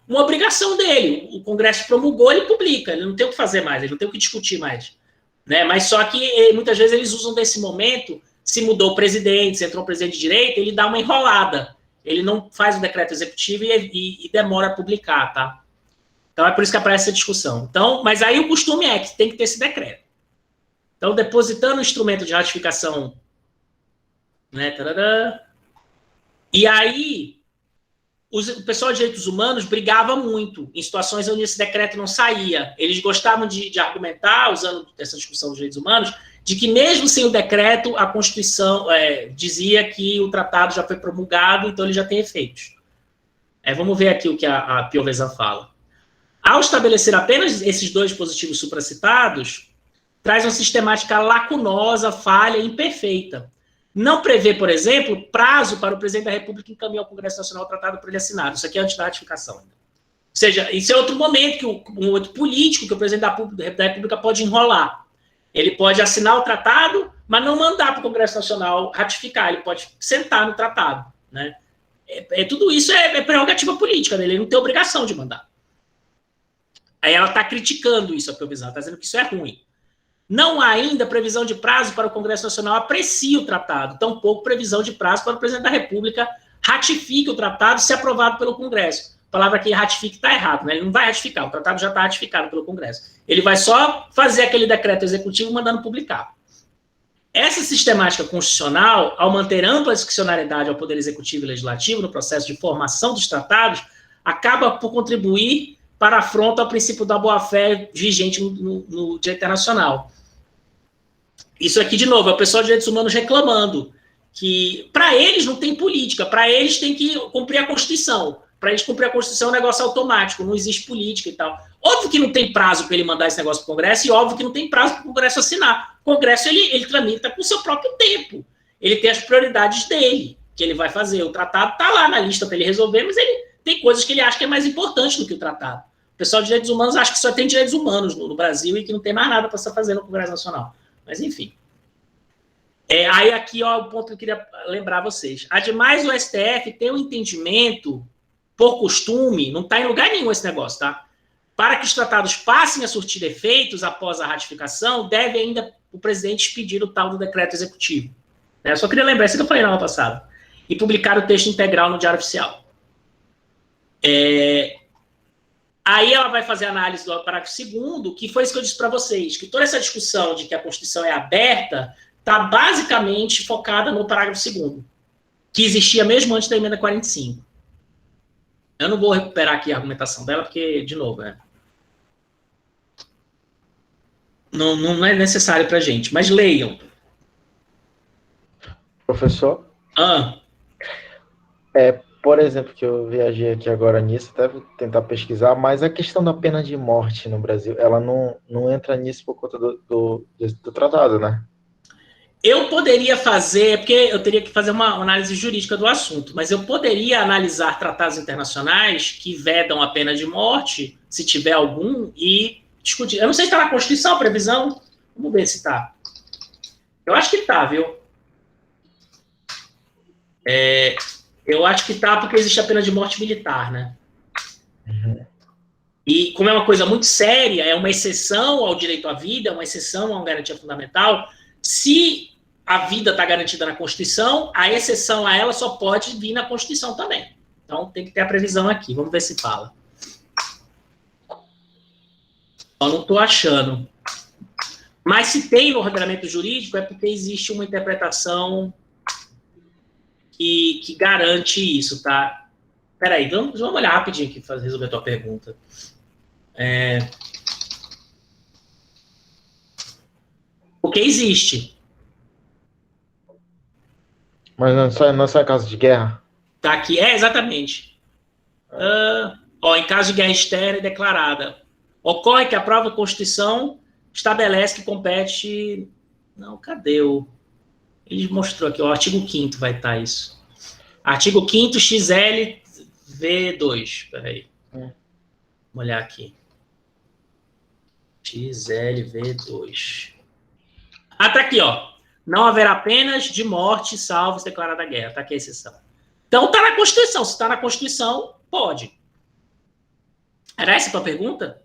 uma obrigação dele. O Congresso promulgou, ele publica, ele não tem o que fazer mais, ele não tem o que discutir mais. Né? Mas só que muitas vezes eles usam desse momento, se mudou o presidente, se entrou o presidente de direita, ele dá uma enrolada. Ele não faz o decreto executivo e demora a publicar, tá? Então é por isso que aparece essa discussão. Então, mas aí o costume é que tem que ter esse decreto. Então, depositando o instrumento de ratificação, né, tarará, e aí o pessoal de direitos humanos brigava muito em situações onde esse decreto não saía. Eles gostavam de argumentar, usando essa discussão dos direitos humanos, de que mesmo sem o decreto, a Constituição dizia que o tratado já foi promulgado, então ele já tem efeitos. Vamos ver aqui o que a Piovesan fala. Ao estabelecer apenas esses dois dispositivos supracitados, traz uma sistemática lacunosa, falha e imperfeita. Não prevê, por exemplo, prazo para o presidente da República encaminhar ao Congresso Nacional o tratado para ele assinar. Isso aqui é antes da ratificação. Ou seja, isso é outro momento, um outro político que o presidente da República pode enrolar. Ele pode assinar o tratado, mas não mandar para o Congresso Nacional ratificar. Ele pode sentar no tratado. Né? Tudo isso é prerrogativa política dele. Ele não tem obrigação de mandar. Aí ela está criticando isso, a Piovesan, está dizendo que isso é ruim. Não há ainda previsão de prazo para o Congresso Nacional aprecie o tratado, tampouco previsão de prazo para o presidente da República ratifique o tratado se aprovado pelo Congresso. A palavra que ratifique está errado, né? Ele não vai ratificar, o tratado já está ratificado pelo Congresso. Ele vai só fazer aquele decreto executivo mandando publicar. Essa sistemática constitucional, ao manter ampla discricionariedade ao Poder Executivo e Legislativo no processo de formação dos tratados, acaba por contribuir para a afronta ao princípio da boa-fé vigente no direito internacional. Isso aqui, de novo, é o pessoal de direitos humanos reclamando que, para eles, não tem política, para eles tem que cumprir a Constituição. Para eles cumprir a Constituição é um negócio automático, não existe política e tal. Óbvio que não tem prazo para ele mandar esse negócio para o Congresso e óbvio que não tem prazo para o Congresso assinar. O Congresso, ele tramita com o seu próprio tempo. Ele tem as prioridades dele, que ele vai fazer. O tratado está lá na lista para ele resolver, mas ele tem coisas que ele acha que é mais importante do que o tratado. O pessoal de direitos humanos acha que só tem direitos humanos no Brasil e que não tem mais nada para se fazer no Congresso Nacional. Mas, enfim. Aí aqui, ó, o ponto que eu queria lembrar vocês. Ademais, o STF tem um entendimento, por costume, não está em lugar nenhum esse negócio, tá? Para que os tratados passem a surtir efeitos após a ratificação, deve ainda o presidente expedir o tal do decreto executivo. Eu só queria lembrar, isso que eu falei na aula passada. E publicar o texto integral no Diário Oficial. Aí ela vai fazer a análise do parágrafo 2º, que foi isso que eu disse para vocês, que toda essa discussão de que a Constituição é aberta está basicamente focada no parágrafo 2º, que existia mesmo antes da emenda 45. Eu não vou recuperar aqui a argumentação dela, porque, de novo, não é necessário para a gente, mas leiam. Professor? Por exemplo, que eu viajei aqui agora nisso, até vou tentar pesquisar, mas a questão da pena de morte no Brasil, ela não entra nisso por conta do tratado, né? Eu poderia fazer, porque eu teria que fazer uma análise jurídica do assunto, mas eu poderia analisar tratados internacionais que vedam a pena de morte, se tiver algum, e discutir. Eu não sei se está na Constituição a previsão, vamos ver se está. Eu acho que está, viu? Eu acho que está porque existe a pena de morte militar, né? Uhum. E como é uma coisa muito séria, é uma exceção ao direito à vida, é uma exceção a uma garantia fundamental. Se a vida está garantida na Constituição, a exceção a ela só pode vir na Constituição também. Então, tem que ter a previsão aqui. Vamos ver se fala. Eu não estou achando. Mas se tem no ordenamento jurídico, é porque existe uma interpretação que garante isso, tá? Peraí, vamos olhar rapidinho aqui para resolver a tua pergunta. Porque existe. Mas não é só em caso de guerra? Tá aqui, exatamente. Em caso de guerra externa e declarada, ocorre que a própria Constituição estabelece que compete... Não, cadê o... Ele mostrou aqui, o artigo 5º vai estar isso. Artigo 5º, XLV2. Peraí. Vamos olhar aqui. XLV2. Tá aqui, ó. Não haverá penas de morte, salvo se declarada a guerra. Tá aqui a exceção. Então, está na Constituição. Se está na Constituição, pode. Era essa a tua pergunta?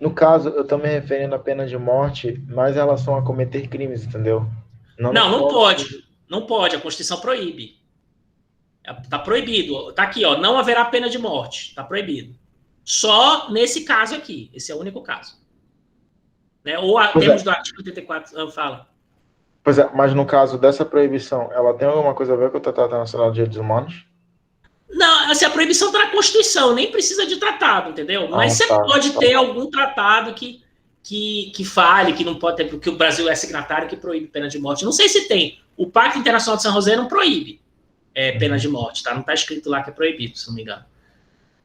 No caso, eu estou me referindo à pena de morte mais em relação a cometer crimes, entendeu? Não pode. Não pode. A Constituição proíbe. Está proibido. Está aqui, ó. Não haverá pena de morte. Está proibido. Só nesse caso aqui. Esse é o único caso. Né? Ou temos do artigo 84. Fala. Pois é, mas no caso dessa proibição, ela tem alguma coisa a ver com o Tratado Internacional de Direitos Humanos? Não, assim, a proibição está na Constituição, nem precisa de tratado, entendeu? Mas você pode ter algum tratado que fale, que não pode ter, porque o Brasil é signatário que proíbe pena de morte. Não sei se tem. O Pacto Internacional de San José não proíbe pena de morte, tá? Não está escrito lá que é proibido, se não me engano.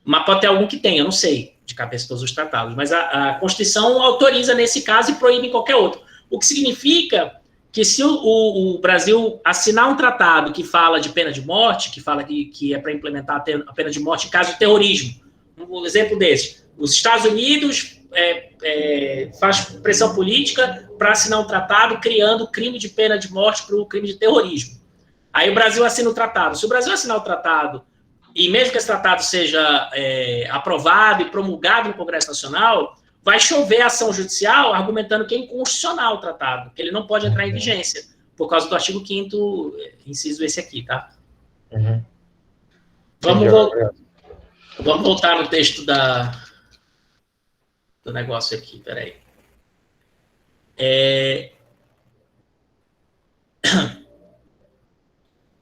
Mas pode ter algum que tenha, eu não sei de cabeça todos os tratados. Mas a Constituição autoriza nesse caso e proíbe em qualquer outro. O que significa que se o Brasil assinar um tratado que fala de pena de morte, que fala que é para implementar a pena de morte em caso de terrorismo, um exemplo desse, os Estados Unidos faz pressão política para assinar um tratado criando crime de pena de morte para o crime de terrorismo. Aí o Brasil assina o tratado. Se o Brasil assinar o tratado, e mesmo que esse tratado seja aprovado e promulgado no Congresso Nacional, vai chover ação judicial argumentando que é inconstitucional o tratado, que ele não pode entrar em vigência, por causa do artigo 5º, inciso esse aqui, tá? Uhum. Vamos voltar no texto do negócio aqui, peraí.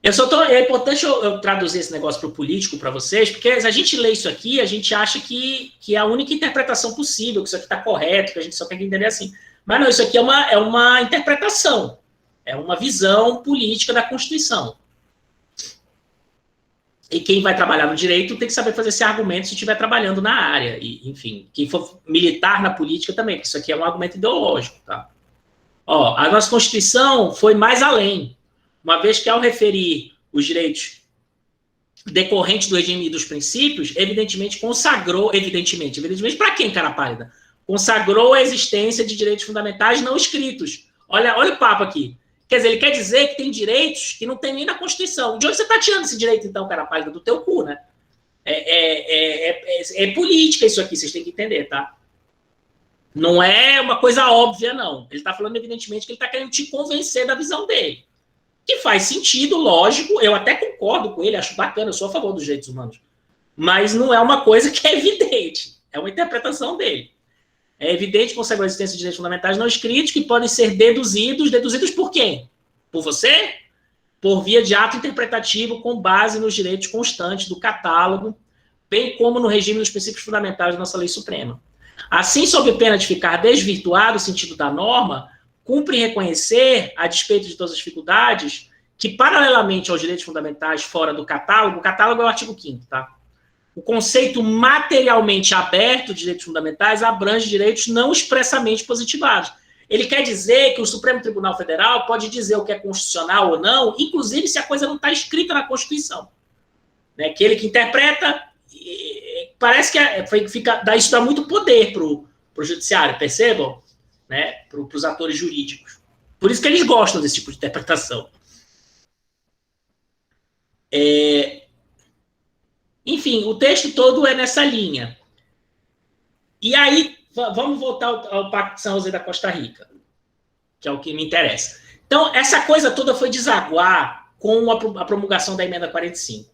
É importante eu traduzir esse negócio para o político, para vocês, porque se a gente lê isso aqui, a gente acha que é a única interpretação possível, que isso aqui está correto, que a gente só tem que entender assim. Mas não, isso aqui é uma interpretação, é uma visão política da Constituição. E quem vai trabalhar no direito tem que saber fazer esse argumento se estiver trabalhando na área. E, enfim, quem for militar na política também, porque isso aqui é um argumento ideológico, tá? Ó, a nossa Constituição foi mais além. Uma vez que, ao referir os direitos decorrentes do regime e dos princípios, evidentemente consagrou, evidentemente para quem, cara pálida? Consagrou a existência de direitos fundamentais não escritos. Olha o papo aqui. Quer dizer, ele quer dizer que tem direitos que não tem nem na Constituição. De onde você está tirando esse direito, então, cara pálida? Do teu cu, né? É política isso aqui, vocês têm que entender, tá? Não é uma coisa óbvia, não. Ele está falando, evidentemente, que ele está querendo te convencer da visão dele. Que faz sentido, lógico, eu até concordo com ele, acho bacana, eu sou a favor dos direitos humanos. Mas não é uma coisa que é evidente, é uma interpretação dele. É evidente, consagrou a existência de direitos fundamentais não escritos que podem ser deduzidos por quem? Por você? Por via de ato interpretativo com base nos direitos constantes do catálogo, bem como no regime dos princípios fundamentais da nossa lei suprema. Assim, sob pena de ficar desvirtuado o sentido da norma, cumpre reconhecer, a despeito de todas as dificuldades, que, paralelamente aos direitos fundamentais fora do catálogo, o catálogo é o artigo 5º, tá? O conceito materialmente aberto de direitos fundamentais abrange direitos não expressamente positivados. Ele quer dizer que o Supremo Tribunal Federal pode dizer o que é constitucional ou não, inclusive se a coisa não está escrita na Constituição. Né? Que ele que interpreta, parece que isso dá muito poder para o judiciário, percebam? Né, para os atores jurídicos. Por isso que eles gostam desse tipo de interpretação. Enfim, o texto todo é nessa linha. E aí, vamos voltar ao Pacto de San José da Costa Rica, que é o que me interessa. Então, essa coisa toda foi desaguar com a promulgação da Emenda 45.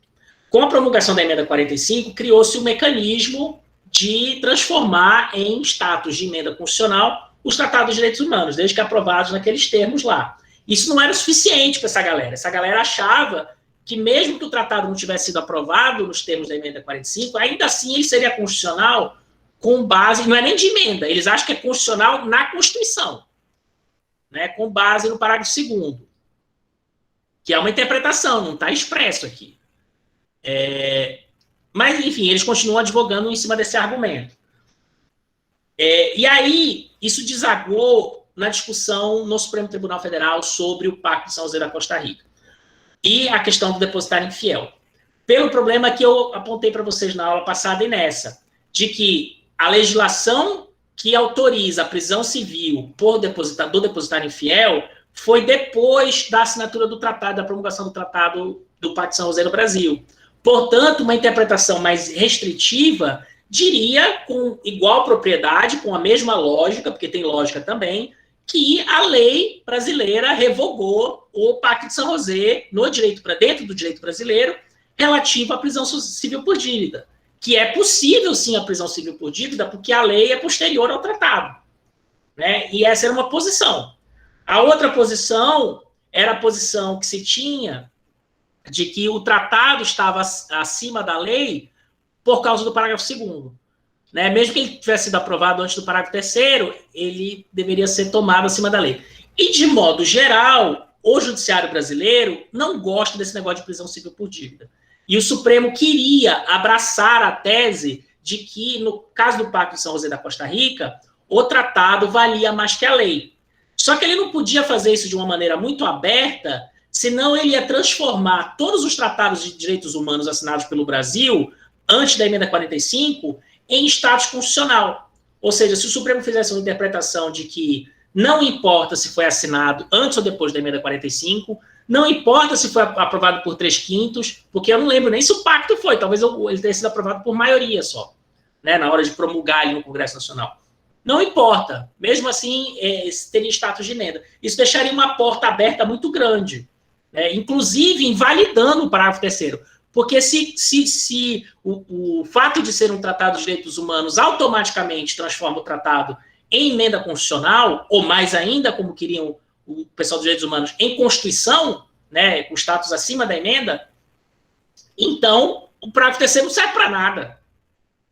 Com a promulgação da Emenda 45, criou-se um mecanismo de transformar em status de emenda constitucional os tratados de direitos humanos, desde que aprovados naqueles termos lá. Isso não era suficiente para essa galera. Essa galera achava que mesmo que o tratado não tivesse sido aprovado nos termos da Emenda 45, ainda assim ele seria constitucional com base, não é nem de emenda, eles acham que é constitucional na Constituição, né, com base no parágrafo 2º, que é uma interpretação, não está expresso aqui. Mas, enfim, eles continuam advogando em cima desse argumento. E aí, isso desagou na discussão no Supremo Tribunal Federal sobre o Pacto de San José da Costa Rica. E a questão do depositário infiel. Pelo problema que eu apontei para vocês na aula passada e nessa, de que a legislação que autoriza a prisão civil do depositário infiel foi depois da assinatura do tratado, da promulgação do Tratado do Pacto de São José no Brasil. Portanto, uma interpretação mais restritiva diria, com igual propriedade, com a mesma lógica, porque tem lógica também, que a lei brasileira revogou o Pacto de São José no direito, dentro do direito brasileiro, relativo à prisão civil por dívida, que é possível, sim, a prisão civil por dívida, porque a lei é posterior ao tratado. Né? E essa era uma posição. A outra posição era a posição que se tinha de que o tratado estava acima da lei por causa do parágrafo 2º. Né? Mesmo que ele tivesse sido aprovado antes do parágrafo 3º, ele deveria ser tomado acima da lei. E, de modo geral, o judiciário brasileiro não gosta desse negócio de prisão civil por dívida. E o Supremo queria abraçar a tese de que, no caso do Pacto de São José da Costa Rica, o tratado valia mais que a lei. Só que ele não podia fazer isso de uma maneira muito aberta, senão ele ia transformar todos os tratados de direitos humanos assinados pelo Brasil, antes da emenda 45, em status constitucional. Ou seja, se o Supremo fizesse uma interpretação de que não importa se foi assinado antes ou depois da emenda 45, não importa se foi aprovado por 3/5, porque eu não lembro nem se o pacto foi, talvez ele tenha sido aprovado por maioria só, né, na hora de promulgar ali no Congresso Nacional. Não importa, mesmo assim, teria status de emenda. Isso deixaria uma porta aberta muito grande, né, inclusive invalidando o parágrafo 3º, porque se o fato de ser um tratado de direitos humanos automaticamente transforma o tratado em emenda constitucional, ou mais ainda, como queriam o pessoal dos direitos humanos, em Constituição, né, com status acima da emenda, então o parágrafo 3º não serve para nada.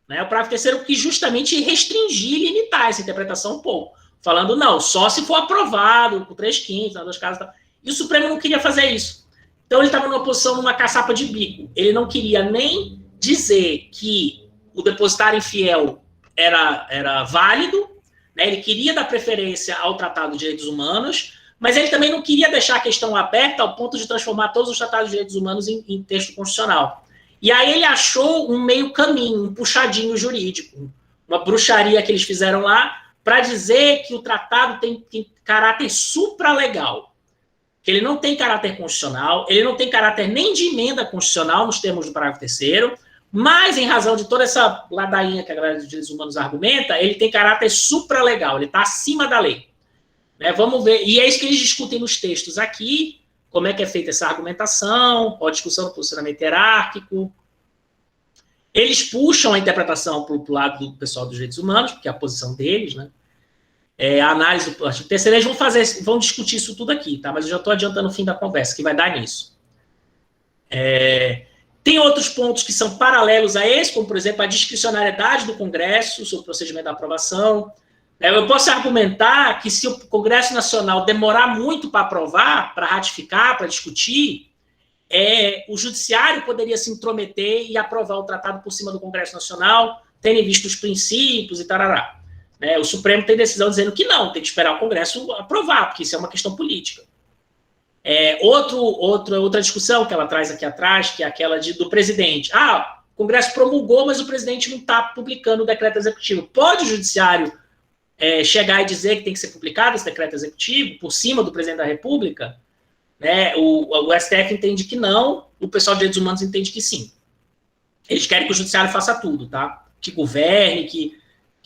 Né? O parágrafo 3º quis justamente restringir e limitar essa interpretação um pouco, falando, não, só se for aprovado, com 3/5, nas 2 casas, e o Supremo não queria fazer isso. Então ele estava numa posição, numa caçapa de bico. Ele não queria nem dizer que o depositário infiel era válido, né? Ele queria dar preferência ao Tratado de Direitos Humanos, mas ele também não queria deixar a questão aberta ao ponto de transformar todos os tratados de direitos humanos em texto constitucional. E aí ele achou um meio caminho, um puxadinho jurídico, uma bruxaria que eles fizeram lá para dizer que o tratado tem caráter supralegal, que ele não tem caráter constitucional, ele não tem caráter nem de emenda constitucional nos termos do parágrafo 3º, mas em razão de toda essa ladainha que a galera dos direitos humanos argumenta, ele tem caráter supralegal, ele está acima da lei. Né, vamos ver, e é isso que eles discutem nos textos aqui, como é que é feita essa argumentação, a discussão do posicionamento hierárquico. Eles puxam a interpretação para o lado do pessoal dos direitos humanos, porque é a posição deles, né? A análise do artigo 3º, eles vão discutir isso tudo aqui, tá? Mas eu já estou adiantando o fim da conversa, que vai dar nisso. Tem outros pontos que são paralelos a esse, como, por exemplo, a discricionariedade do Congresso sobre o procedimento da aprovação. Eu posso argumentar que se o Congresso Nacional demorar muito para aprovar, para ratificar, para discutir, o Judiciário poderia se intrometer e aprovar o tratado por cima do Congresso Nacional, tendo visto os princípios e tarará. O Supremo tem decisão dizendo que não, tem que esperar o Congresso aprovar, porque isso é uma questão política. Outra discussão que ela traz aqui atrás, que é aquela do presidente. O Congresso promulgou, mas o presidente não está publicando o decreto executivo. Pode o Judiciário chegar e dizer que tem que ser publicado esse decreto executivo por cima do presidente da República? Né? O STF entende que não, o pessoal de direitos humanos entende que sim. Eles querem que o Judiciário faça tudo, tá? Que governe, que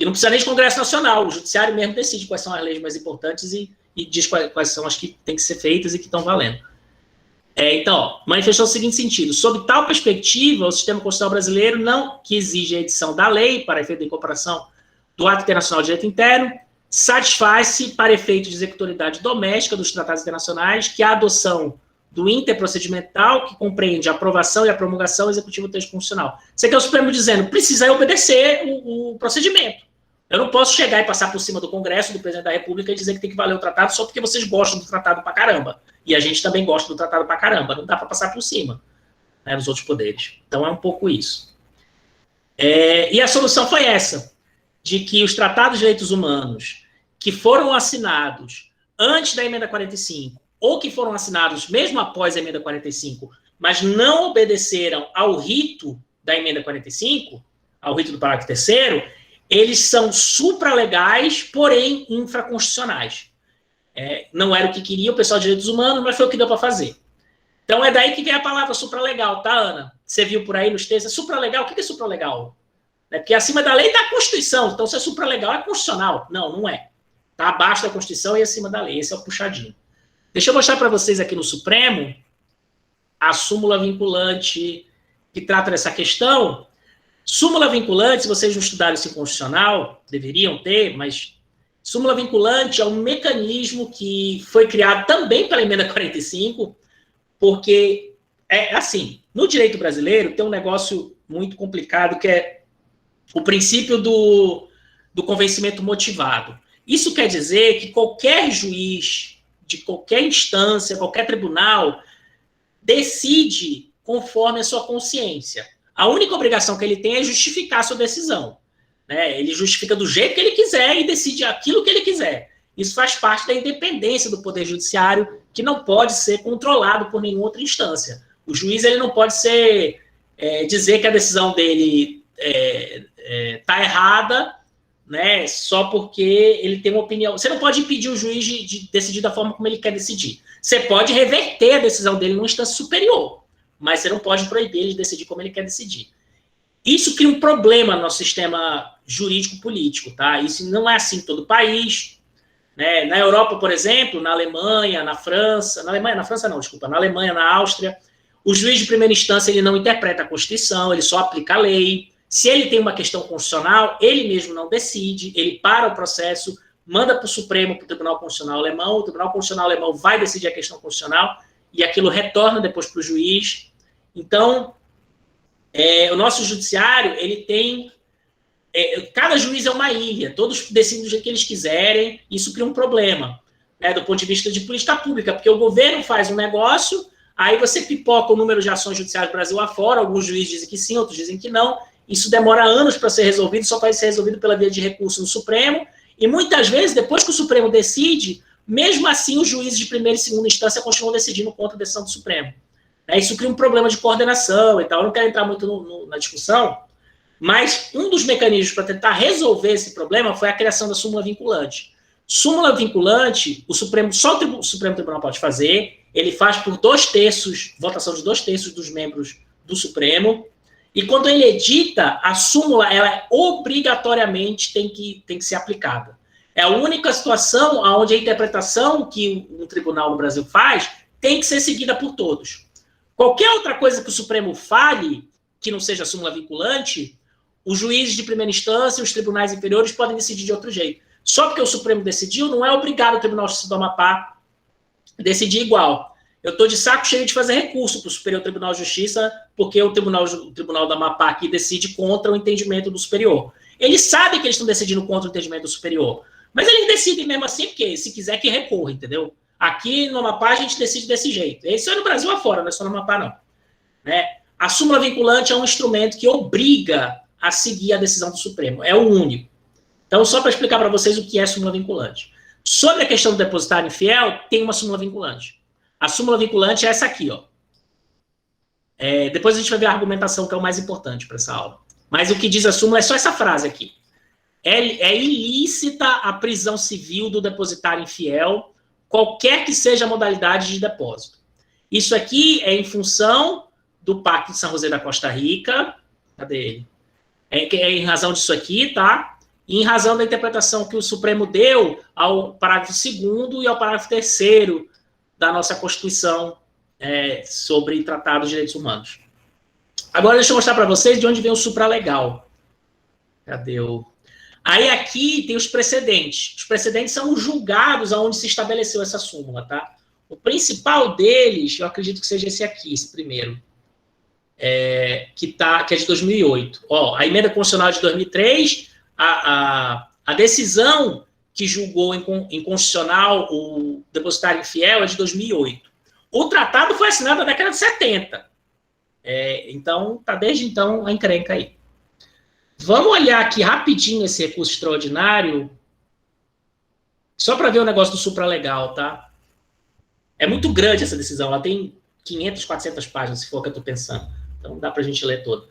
não precisa nem de Congresso Nacional, o Judiciário mesmo decide quais são as leis mais importantes e diz quais são as que têm que ser feitas e que estão valendo. Então, manifestou o seguinte sentido: sob tal perspectiva, o sistema constitucional brasileiro não que exige a edição da lei para efeito de incorporação do ato internacional de direito interno, satisfaz-se para efeito de executoriedade doméstica dos tratados internacionais que a adoção do interprocedimental, que compreende a aprovação e a promulgação executiva do texto constitucional. Isso aqui é o Supremo dizendo, precisa obedecer o procedimento. Eu não posso chegar e passar por cima do Congresso, do presidente da República, e dizer que tem que valer o tratado só porque vocês gostam do tratado pra caramba. E a gente também gosta do tratado pra caramba. Não dá para passar por cima, né, dos outros poderes. Então é um pouco isso. E a solução foi essa, de que os tratados de direitos humanos que foram assinados antes da emenda 45, ou que foram assinados mesmo após a emenda 45, mas não obedeceram ao rito da emenda 45, ao rito do parágrafo 3º, eles são supralegais, porém infraconstitucionais. Não era o que queria o pessoal de direitos humanos, mas foi o que deu para fazer. Então é daí que vem a palavra supralegal, tá, Ana? Você viu por aí nos textos, supralegal, o que é supralegal? É porque acima da lei está a Constituição, então se é supralegal é constitucional. Não, não é. Está abaixo da Constituição e acima da lei, esse é o puxadinho. Deixa eu mostrar para vocês aqui no Supremo a súmula vinculante que trata dessa questão. Súmula vinculante, se vocês não estudaram esse constitucional, deveriam ter, mas súmula vinculante é um mecanismo que foi criado também pela emenda 45, porque é assim, no direito brasileiro tem um negócio muito complicado que é o princípio do convencimento motivado. Isso quer dizer que qualquer juiz de qualquer instância, qualquer tribunal, decide conforme a sua consciência. A única obrigação que ele tem é justificar a sua decisão. Né? Ele justifica do jeito que ele quiser e decide aquilo que ele quiser. Isso faz parte da independência do Poder Judiciário, que não pode ser controlado por nenhuma outra instância. O juiz ele não pode dizer que a decisão dele está errada, né, só porque ele tem uma opinião. Você não pode impedir o juiz de decidir da forma como ele quer decidir. Você pode reverter a decisão dele numa instância superior, mas você não pode proibir ele de decidir como ele quer decidir. Isso cria um problema no nosso sistema jurídico-político, tá? Isso não é assim em todo o país. Né? Na Europa, por exemplo, na Alemanha, na França, na Alemanha, na Áustria, o juiz de primeira instância ele não interpreta a Constituição, ele só aplica a lei. Se ele tem uma questão constitucional, ele mesmo não decide, ele para o processo, manda para o Supremo, para o Tribunal Constitucional Alemão, o Tribunal Constitucional Alemão vai decidir a questão constitucional e aquilo retorna depois para o juiz. Então, o nosso judiciário, ele tem... cada juiz é uma ilha, todos decidem do jeito que eles quiserem, isso cria um problema, né, do ponto de vista de política pública, porque o governo faz um negócio, aí você pipoca o número de ações judiciais do Brasil afora, alguns juízes dizem que sim, outros dizem que não. Isso demora anos para ser resolvido, só pode ser resolvido pela via de recurso no Supremo, e muitas vezes, depois que o Supremo decide, mesmo assim os juízes de primeira e segunda instância continuam decidindo contra a decisão do Supremo. Isso cria um problema de coordenação e tal, eu não quero entrar muito na discussão, mas um dos mecanismos para tentar resolver esse problema foi a criação da súmula vinculante. Súmula vinculante, só o Supremo Tribunal pode fazer, ele faz por 2/3, votação de 2/3 dos membros do Supremo, e quando ele edita, a súmula, ela obrigatoriamente tem que ser aplicada. É a única situação onde a interpretação que um tribunal no Brasil faz tem que ser seguida por todos. Qualquer outra coisa que o Supremo fale, que não seja súmula vinculante, os juízes de primeira instância e os tribunais inferiores podem decidir de outro jeito. Só porque o Supremo decidiu, não é obrigado o Tribunal de Justiça do Amapá decidir igual. Eu estou de saco cheio de fazer recurso para o Superior Tribunal de Justiça, porque o Tribunal do Amapá aqui decide contra o entendimento do superior. Eles sabem que eles estão decidindo contra o entendimento do superior, mas eles decidem mesmo assim, porque se quiser que recorra, entendeu? Aqui no Amapá a gente decide desse jeito. Isso é no Brasil afora, não é só no Amapá, não. Né? A súmula vinculante é um instrumento que obriga a seguir a decisão do Supremo. É o único. Então, só para explicar para vocês o que é súmula vinculante. Sobre a questão do depositário infiel, tem uma súmula vinculante. A súmula vinculante é essa aqui, ó. Depois a gente vai ver a argumentação, que é o mais importante para essa aula. Mas o que diz a súmula é só essa frase aqui. É ilícita a prisão civil do depositário infiel, qualquer que seja a modalidade de depósito. Isso aqui é em função do Pacto de São José da Costa Rica. Cadê ele? É em razão disso aqui, tá? E em razão da interpretação que o Supremo deu ao parágrafo 2º e ao parágrafo 3º da nossa Constituição sobre Tratado de Direitos Humanos. Agora, deixa eu mostrar para vocês de onde vem o supralegal. Cadê o... Aí aqui tem os precedentes. Os precedentes são os julgados aonde se estabeleceu essa súmula, tá? O principal deles, eu acredito que seja esse aqui, esse primeiro, que é de 2008. Ó, a emenda constitucional de 2003, a decisão que julgou inconstitucional o depositário infiel é de 2008. O tratado foi assinado na década de 70. Então, tá desde então a encrenca aí. Vamos olhar aqui rapidinho esse recurso extraordinário, só para ver o negócio do supralegal, tá? É muito grande essa decisão, ela tem 500, 400 páginas, se for o que eu estou pensando. Então, dá para a gente ler toda.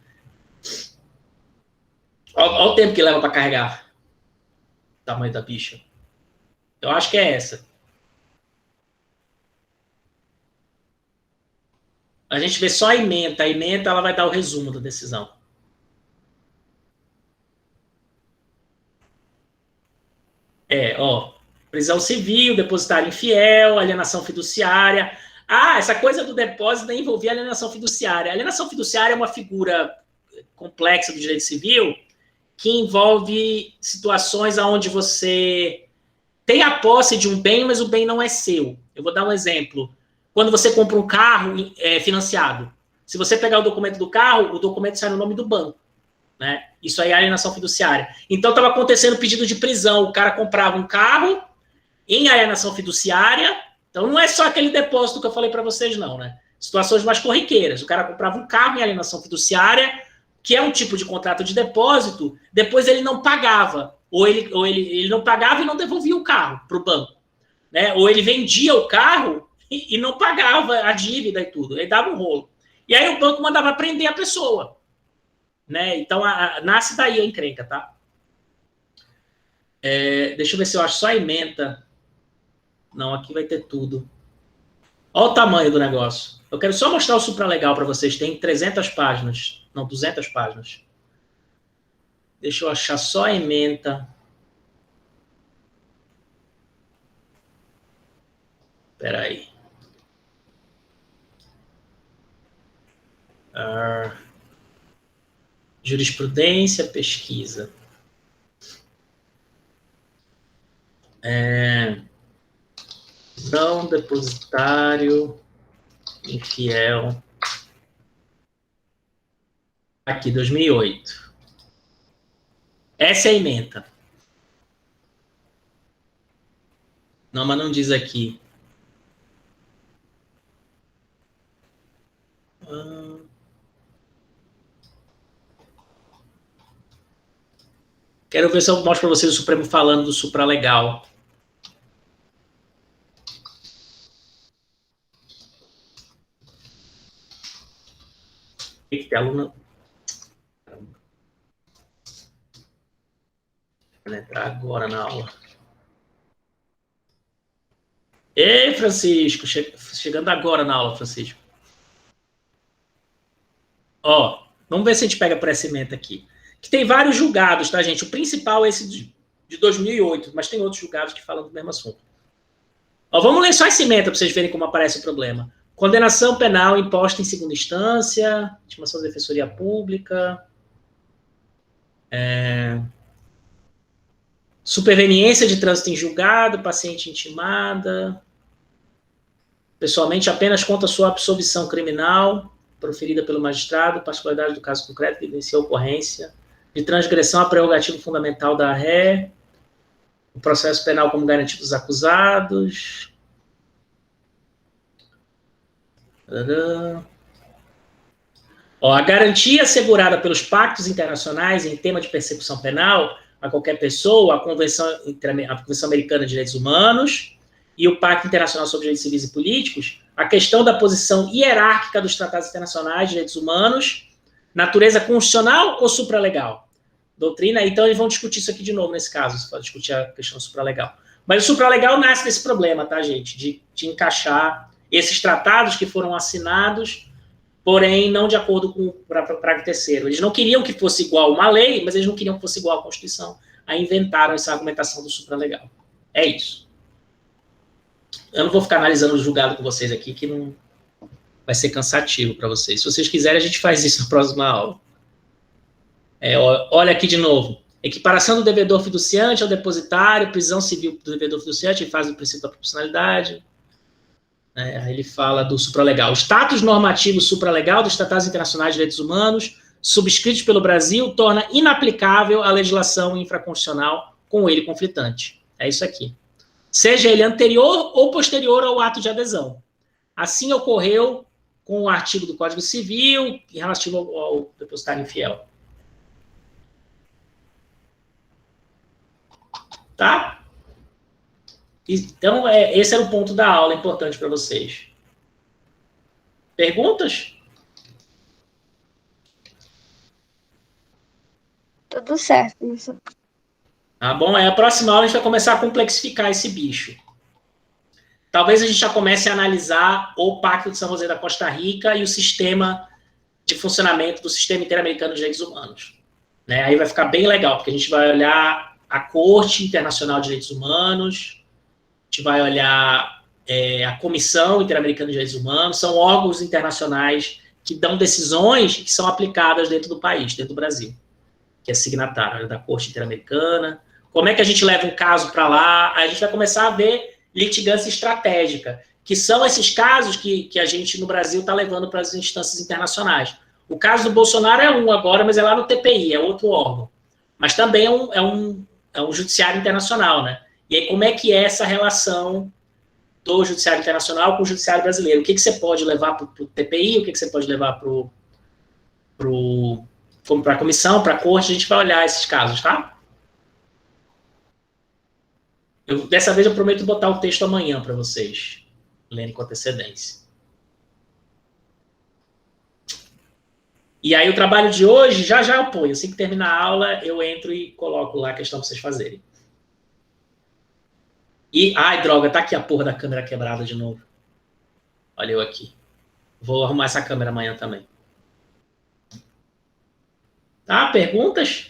Olha o tempo que leva para carregar o tamanho da bicha. Eu acho que é essa. A gente vê só a ementa. A ementa ela vai dar o resumo da decisão. Prisão civil, depositário infiel, alienação fiduciária. Essa coisa do depósito nem envolvia alienação fiduciária. A alienação fiduciária é uma figura complexa do direito civil que envolve situações onde você tem a posse de um bem, mas o bem não é seu. Eu vou dar um exemplo. Quando você compra um carro financiado, se você pegar o documento do carro, o documento sai no nome do banco. Né? Isso aí é alienação fiduciária. Então, estava acontecendo pedido de prisão. O cara comprava um carro em alienação fiduciária. Então, não é só aquele depósito que eu falei para vocês, não. Né? Situações mais corriqueiras. O cara comprava um carro em alienação fiduciária, que é um tipo de contrato de depósito, depois ele não pagava. Ou ele não pagava e não devolvia o carro para o banco. Né? Ou ele vendia o carro e não pagava a dívida e tudo. Ele dava um rolo. E aí o banco mandava prender a pessoa. Né? Então, nasce daí a encrenca, tá? Deixa eu ver se eu acho só a ementa. Não, aqui vai ter tudo. Olha o tamanho do negócio. Eu quero só mostrar o supralegal para vocês. Tem 300 páginas. Não, 200 páginas. Deixa eu achar só a ementa. Espera aí. Jurisprudência, pesquisa. Não depositário infiel. Aqui, 2008. Essa é a ementa. Não, mas não diz aqui. Quero ver se eu mostro para vocês o Supremo falando do supralegal. Eita, aluna. Vou entrar agora na aula. Ei, Francisco, chegando agora na aula, Francisco. Vamos ver se a gente pega por essa ementa aqui. Que tem vários julgados, tá, gente? O principal é esse de 2008, mas tem outros julgados que falam do mesmo assunto. Vamos ler só essa ementa para vocês verem como aparece o problema. Condenação penal imposta em segunda instância, intimação da defensoria pública, superveniência de trânsito em julgado, paciente intimada, pessoalmente apenas conta sua absolvição criminal, proferida pelo magistrado, particularidade do caso concreto que evidencia a ocorrência, de transgressão à prerrogativa fundamental da ré, o processo penal como garantia dos acusados. A garantia assegurada pelos pactos internacionais em tema de persecução penal a qualquer pessoa, a Convenção Americana de Direitos Humanos e o Pacto Internacional sobre Direitos Civis e Políticos, a questão da posição hierárquica dos tratados internacionais de direitos humanos, natureza constitucional ou supralegal? Doutrina, então eles vão discutir isso aqui de novo nesse caso, se for discutir a questão supralegal. Mas o supralegal nasce desse problema, tá, gente? De encaixar esses tratados que foram assinados, porém não de acordo com o parágrafo terceiro. Eles não queriam que fosse igual uma lei, mas eles não queriam que fosse igual à Constituição. Aí inventaram essa argumentação do supralegal. É isso. Eu não vou ficar analisando o julgado com vocês aqui, que não vai ser cansativo para vocês. Se vocês quiserem, a gente faz isso na próxima aula. Olha aqui de novo. Equiparação do devedor fiduciante ao depositário, prisão civil do devedor fiduciante em fase do princípio da proporcionalidade. Aí ele fala do supralegal. O status normativo supralegal dos tratados internacionais de direitos humanos, subscritos pelo Brasil, torna inaplicável a legislação infraconstitucional com ele conflitante. É isso aqui. Seja ele anterior ou posterior ao ato de adesão. Assim ocorreu com o artigo do Código Civil relativo ao depositário infiel. Tá? Então, esse era o ponto da aula importante para vocês. Perguntas? Tudo certo, professor. Tá bom? A próxima aula a gente vai começar a complexificar esse bicho. talvez a gente já comece a analisar o Pacto de São José da Costa Rica e o sistema de funcionamento do Sistema Interamericano de Direitos Humanos. Né? Aí vai ficar bem legal, porque a gente vai olhar a Corte Internacional de Direitos Humanos, a gente vai olhar a Comissão Interamericana de Direitos Humanos, são órgãos internacionais que dão decisões que são aplicadas dentro do país, dentro do Brasil, que é signatário da Corte Interamericana. Como é que a gente leva um caso para lá? A gente vai começar a ver litigância estratégica, que são esses casos que a gente, no Brasil, está levando para as instâncias internacionais. O caso do Bolsonaro é um agora, mas é lá no TPI, é outro órgão. Mas também é um judiciário internacional, né? E aí, como é que é essa relação do judiciário internacional com o judiciário brasileiro? O que você pode levar para o TPI, o que você pode levar para a comissão, para a corte? A gente vai olhar esses casos, tá? Dessa vez eu prometo botar o texto amanhã para vocês, lendo com antecedência. E aí o trabalho de hoje, já eu ponho. Assim que terminar a aula, eu entro e coloco lá a questão para vocês fazerem. E, ai, droga, tá aqui a porra da câmera quebrada de novo. Olha eu aqui. Vou arrumar essa câmera amanhã também. Tá? Perguntas?